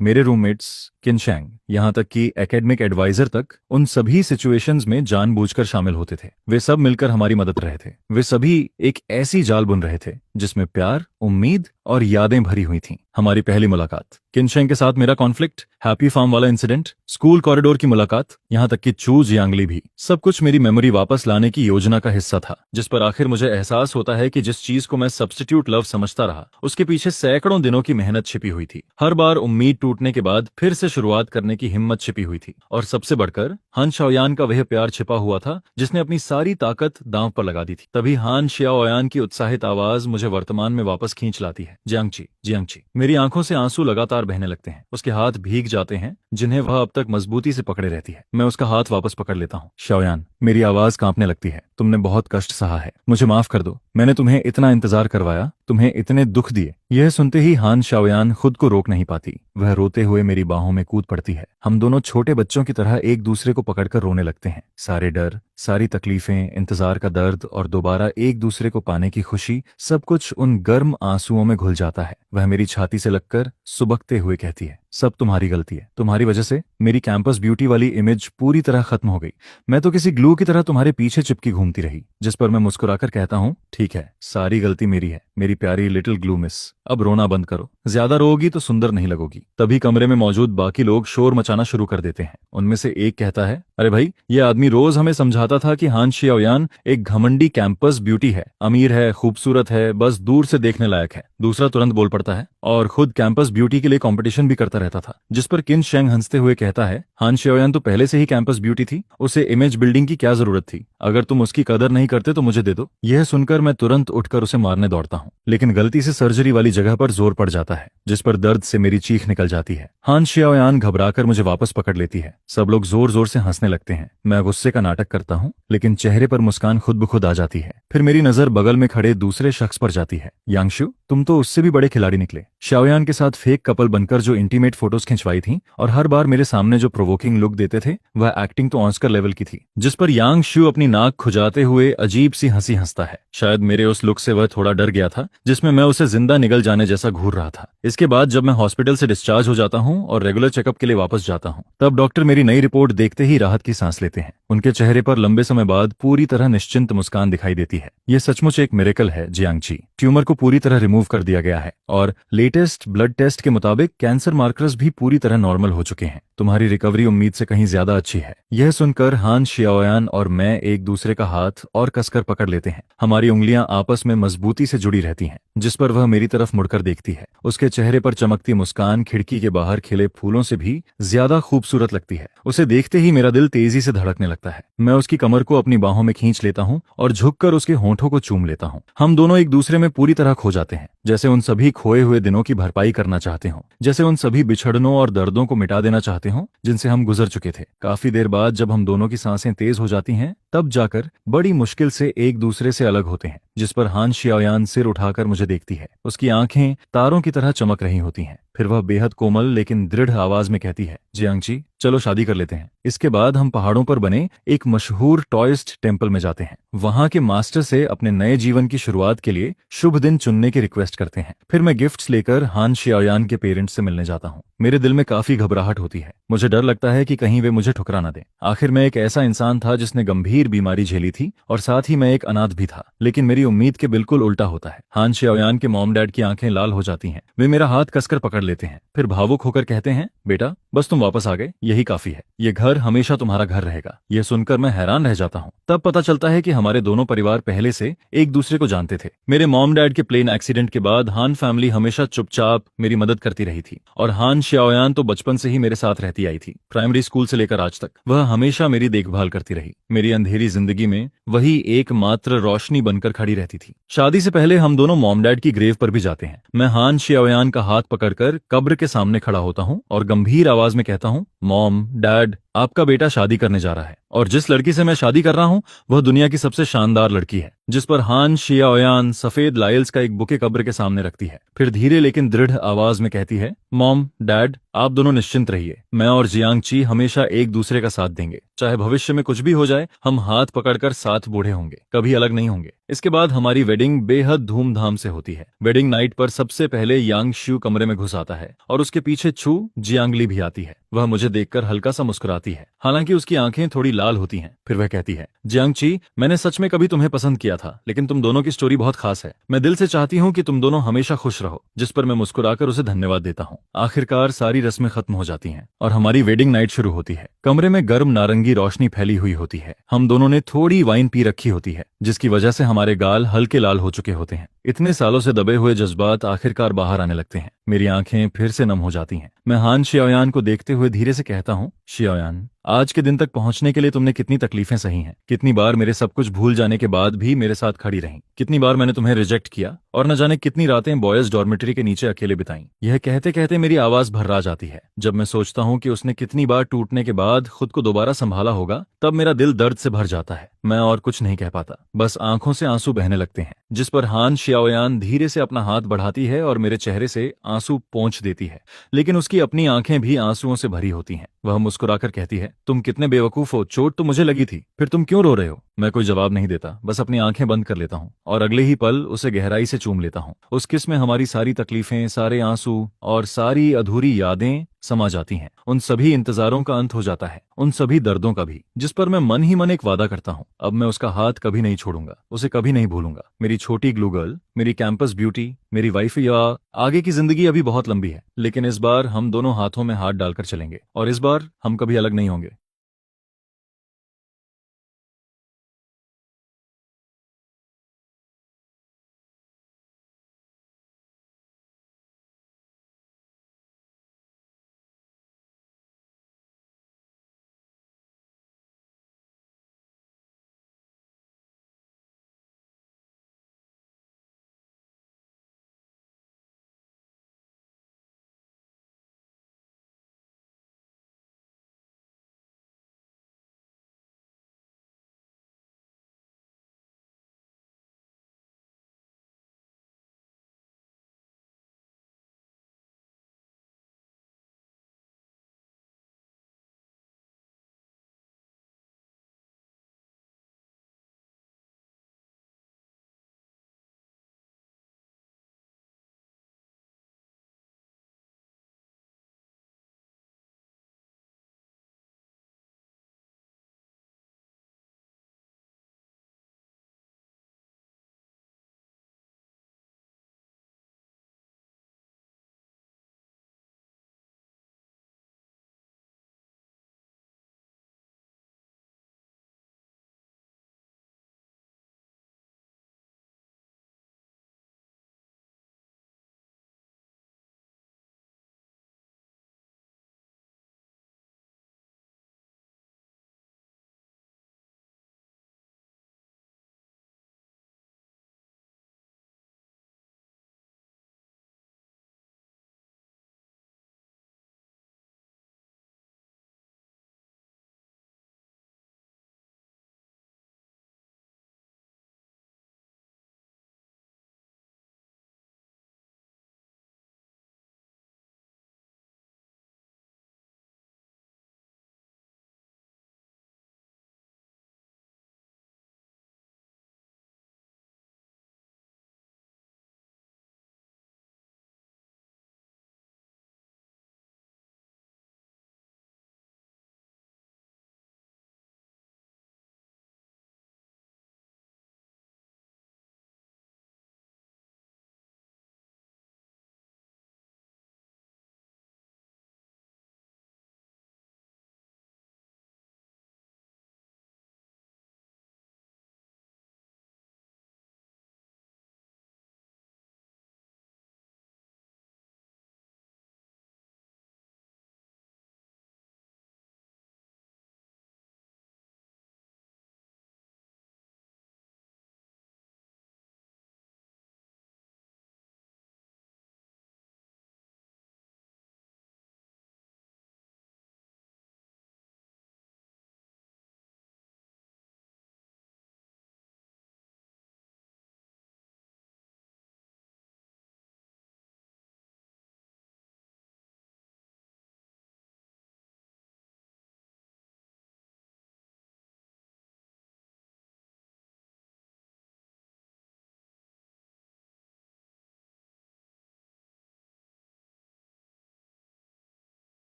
मेरे रूममेट्स किनशैंग, यहाँ तक कि एकेडमिक एडवाइजर तक, उन सभी सिचुएशंस में जानबूझकर शामिल होते थे। वे सब मिलकर हमारी मदद रहे थे। वे सभी एक ऐसी जाल बुन रहे थे जिसमें प्यार, उम्मीद और यादें भरी हुई थीं। हमारी पहली मुलाकात, किनशैंग के साथ मेरा कॉन्फ्लिक्ट, हैप्पी फार्म वाला इंसिडेंट, स्कूल कॉरिडोर की मुलाकात, यहाँ तक कि चू जियांगली भी, सब कुछ मेरी मेमोरी वापस लाने की योजना का हिस्सा था। जिस पर आखिर मुझे एहसास होता है कि जिस चीज को मैं सब्स्टिट्यूट लव समझता रहा, उसके पीछे सैकड़ों दिनों की मेहनत छिपी हुई थी। हर बार उम्मीद टूटने के बाद फिर से शुरुआत करने की हिम्मत छिपी हुई थी। और सबसे बढ़कर हान शाओयान का वह प्यार छिपा हुआ था जिसने अपनी सारी ताकत दांव पर लगा दी थी। तभी हान शाओयान की उत्साहित आवाज मुझे वर्तमान में वापस खींच लाती है। जियांगची। मेरी आंखों से आंसू लगातार बहने लगते हैं। उसके हाथ भीग जाते हैं जिन्हें वह अब तक मजबूती से पकड़े रहती है। मैं उसका हाथ वापस पकड़ लेता हूँ। शाओयान, मेरी आवाज कांपने लगती है। तुमने बहुत कष्ट सहा है, मुझे माफ कर दो। मैंने तुम्हें इतना इंतजार करवाया, तुम्हें इतने दुख दिए। यह सुनते ही हान शाओयान खुद को रोक नहीं पाती। वह रोते हुए मेरी बाहों में कूद पड़ती है। हम दोनों छोटे बच्चों की तरह एक दूसरे को पकड़कर रोने लगते हैं। सारे डर, सारी तकलीफें, इंतजार का दर्द और दोबारा एक दूसरे को पाने की खुशी, सब कुछ उन गर्म आंसुओं में घुल जाता है। वह मेरी छाती से लगकर सुबकते हुए कहती है, सब तुम्हारी गलती है। तुम्हारी वजह से मेरी कैंपस ब्यूटी वाली इमेज पूरी तरह खत्म हो गई। मैं तो किसी ग्लू की तरह तुम्हारे पीछे चिपकी घूमती रही। जिस पर मैं मुस्कुराकर कहता हूँ, ठीक है, सारी गलती मेरी है, मेरी प्यारी लिटिल ग्लू मिस। अब रोना बंद करो, ज्यादा रोगी तो सुंदर नहीं लगोगी। तभी कमरे में मौजूद बाकी लोग शोर मचाना शुरू कर देते हैं। उनमें से एक कहता है, अरे भाई, ये आदमी रोज हमें समझाता था कि हान शाओयान एक घमंडी कैंपस ब्यूटी है, अमीर है, खूबसूरत है, बस दूर से देखने लायक है। दूसरा तुरंत बोल पड़ता है, और खुद कैंपस ब्यूटी के लिए कंपटीशन भी करता रहता था। जिस पर किनशैंग हंसते हुए कहता है, हान शाओयान तो पहले से ही कैंपस ब्यूटी थी, उसे इमेज बिल्डिंग की क्या जरूरत थी? अगर तुम उसकी कदर नहीं करते तो मुझे दे दो। यह सुनकर मैं तुरंत उठकर उसे मारने दौड़ता हूँ, लेकिन गलती से सर्जरी वाली जगह पर जोर पड़ जाता है, जिस पर दर्द से मेरी चीख निकल जाती है। हान शाओयान घबराकर मुझे वापस पकड़ लेती है। सब लोग जोर जोर से हंसने लगते हैं। मैं गुस्से का नाटक करता हूँ, लेकिन चेहरे पर मुस्कान खुद ब खुद आ जाती है। फिर मेरी नजर बगल में खड़े दूसरे शख्स पर जाती है। यांगशु, तुम तो उससे भी बड़े खिलाड़ी निकले। शाओयान के साथ फेक कपल बनकर जो इंटीमेट फोटोज खिंचवाई थी और हर बार मेरे सामने जो प्रोवोकिंग लुक देते थे, वह एक्टिंग तो ऑस्कर लेवल की थी। जिस पर यांगशु अपनी नाक खुजाते हुए अजीब सी हंसी हंसता है। शायद मेरे उस लुक से वह थोड़ा डर गया था, जिसमें मैं उसे जिंदा निगल जाने जैसा घूर रहा था। इसके बाद जब मैं हॉस्पिटल से डिस्चार्ज हो जाता हूँ और रेगुलर चेकअप के लिए वापस जाता हूँ, तब डॉक्टर मेरी नई रिपोर्ट देखते ही राहत की सांस लेते हैं। उनके चेहरे पर लंबे समय बाद पूरी तरह निश्चिंत मुस्कान दिखाई देती है। यह सचमुच एक मिरेकल है जियांगची। ट्यूमर को पूरी तरह रिमूव कर दिया गया है और लेटेस्ट ब्लड टेस्ट के मुताबिक कैंसर मार्कर्स भी पूरी तरह नॉर्मल हो चुके हैं। तुम्हारी रिकवरी उम्मीद से कहीं ज्यादा अच्छी है। यह सुनकर हान शाओयान और मैं एक दूसरे का हाथ और कसकर पकड़ लेते हैं। हमारी उंगलियां आपस में मजबूती से जुड़ी रहती हैं। जिस पर वह मेरी तरफ मुड़कर देखती है। उसके चेहरे पर चमकती मुस्कान खिड़की के बाहर खिले फूलों से भी ज्यादा खूबसूरत लगती है। उसे देखते ही मेरा दिल तेजी से धड़कने लगता है। मैं उसकी कमर को अपनी बाहों में खींच लेता हूँ और झुककर उसके होंठों को चूम लेता हूँ। हम दोनों एक दूसरे में पूरी तरह खो जाते हैं, जैसे उन सभी खोए हुए दिनों की भरपाई करना चाहते हों, जैसे उन सभी बिछड़नों और दर्दों को मिटा देना चाहते हों जिनसे हम गुजर चुके थे। काफी देर बाद जब हम दोनों की सांसें तेज हो जाती हैं, तब जाकर बड़ी मुश्किल से एक दूसरे से अलग होते हैं। जिस पर हान शाओयान सिर उठाकर मुझे देखती है। उसकी आंखें तारों की तरह चमक रही होती हैं। फिर वह बेहद कोमल लेकिन दृढ़ आवाज में कहती है, जियांगची, चलो शादी कर लेते हैं। इसके बाद हम पहाड़ों पर बने एक मशहूर टॉयस्ट टेम्पल में जाते हैं। वहां के मास्टर से अपने नए जीवन की शुरुआत के लिए शुभ दिन चुनने की रिक्वेस्ट करते हैं। फिर मैं गिफ्ट्स लेकर हान शाओयान के पेरेंट्स से मिलने जाता हूँ। मेरे दिल में काफी घबराहट होती है। मुझे डर लगता है कि कहीं वे मुझे ठुकरा न दें। आखिर मैं एक ऐसा इंसान था जिसने गंभीर बीमारी झेली थी और साथ ही मैं एक अनाथ भी था। लेकिन मेरी उम्मीद के बिल्कुल उल्टा होता है। हान शाओयान के मॉम डैड की आंखें लाल हो जाती हैं। वे मेरा हाथ कसकर पकड़ लेते हैं। फिर भावुक होकर कहते हैं, बेटा, बस तुम वापस आ गए, यही काफी है। ये घर हमेशा तुम्हारा घर रहेगा। यह सुनकर मैं हैरान रह जाता हूँ। तब पता चलता है कि हमारे दोनों परिवार पहले से एक दूसरे को जानते थे। मेरे मॉम डैड के प्लेन एक्सीडेंट के बाद हान फैमिली हमेशा चुपचाप मेरी मदद करती रही थी और हान शाओयान तो बचपन से ही मेरे साथ रहती आई थी। प्राइमरी स्कूल से लेकर आज तक वह हमेशा मेरी देखभाल करती रही। मेरी अंधेरी जिंदगी में वही एकमात्र रोशनी बनकर खड़ी रहती थी। शादी से पहले हम दोनों मॉम डैड की ग्रेव पर भी जाते हैं। मैं हान शियाओयान का हाथ पकड़कर कब्र के सामने खड़ा होता हूँ और गंभीर आवाज में कहता हूँ, मॉम डैड, आपका बेटा शादी करने जा रहा है और जिस लड़की से मैं शादी कर रहा हूँ वह दुनिया की सबसे शानदार लड़की है। जिस पर हान शियाओयान सफेद लाइल्स का एक बुके कब्र के सामने रखती है, फिर धीरे लेकिन दृढ़ आवाज में कहती है, मॉम डैड, आप दोनों निश्चिंत रहिए, मैं और जियांग ची हमेशा एक दूसरे का साथ देंगे। चाहे भविष्य में कुछ भी हो जाए, हम हाथ पकड़कर साथ बूढ़े होंगे, कभी अलग नहीं होंगे। इसके बाद हमारी वेडिंग बेहद धूमधाम से होती है। वेडिंग नाइट पर सबसे पहले यांग श्यू कमरे में घुस आता है और उसके पीछे छू जियांगली भी आती है। वह मुझे देखकर हल्का सा मुस्कुराती है, हालांकि उसकी आंखें थोड़ी लाल होती हैं। फिर वह कहती है, जियांग ची, मैंने सच में कभी तुम्हें पसंद किया था, लेकिन तुम दोनों की स्टोरी बहुत खास है। मैं दिल से चाहती हूँ कि तुम दोनों हमेशा खुश रहो। जिस पर मैं मुस्कुराकर उसे धन्यवाद देता हूँ। आखिरकार सारी रस्में खत्म हो जाती हैं और हमारी वेडिंग नाइट शुरू होती है। कमरे में गर्म नारंगी रोशनी फैली हुई होती है। हम दोनों ने थोड़ी वाइन पी रखी होती है, जिसकी वजह से हमारे गाल हल्के लाल हो चुके होते हैं। इतने सालों से दबे हुए जज्बात आखिरकार बाहर आने लगते हैं। मेरी आंखें फिर से नम हो जाती हैं। मैं हान शियाओयान को देखते हुए धीरे से कहता हूँ, शियाओयान, आज के दिन तक पहुंचने के लिए तुमने कितनी तकलीफें सही हैं। कितनी बार मेरे सब कुछ भूल जाने के बाद भी मेरे साथ खड़ी रहीं। कितनी बार मैंने तुम्हें रिजेक्ट किया और न जाने कितनी रातें बॉयज डॉर्मेटरी के नीचे अकेले बिताई। यह कहते कहते मेरी आवाज भर्रा जाती है। जब मैं सोचता हूँ कि उसने कितनी बार टूटने के बाद खुद को दोबारा संभाला होगा, तब मेरा दिल दर्द से भर जाता है। मैं और कुछ नहीं कह पाता, बस आंखों से आंसू बहने लगते हैं। जिस पर हान शियाओयान धीरे से अपना हाथ बढ़ाती है और मेरे चेहरे से आंसू पोंछ देती है, लेकिन उसकी अपनी आंखें भी आंसुओं से भरी होती हैं। वह मुस्कुराकर कहती है, तुम कितने बेवकूफ हो, चोट तो मुझे लगी थी, फिर तुम क्यों रो रहे हो? मैं कोई जवाब नहीं देता, बस अपनी आंखें बंद कर लेता हूँ और अगले ही पल उसे गहराई से चूम लेता हूँ। उस किस में हमारी सारी तकलीफें, सारे आंसू और सारी अधूरी यादें समा जाती हैं। उन सभी इंतजारों का अंत हो जाता है, उन सभी दर्दों का भी। जिस पर मैं मन ही मन एक वादा करता हूँ, अब मैं उसका हाथ कभी नहीं छोड़ूंगा, उसे कभी नहीं भूलूंगा। मेरी छोटी ग्लू गर्ल, मेरी कैंपस ब्यूटी, मेरी वाइफ। या आगे की जिंदगी अभी बहुत लंबी है, लेकिन इस बार हम दोनों हाथों में हाथ डालकर चलेंगे और इस बार हम कभी अलग नहीं होंगे।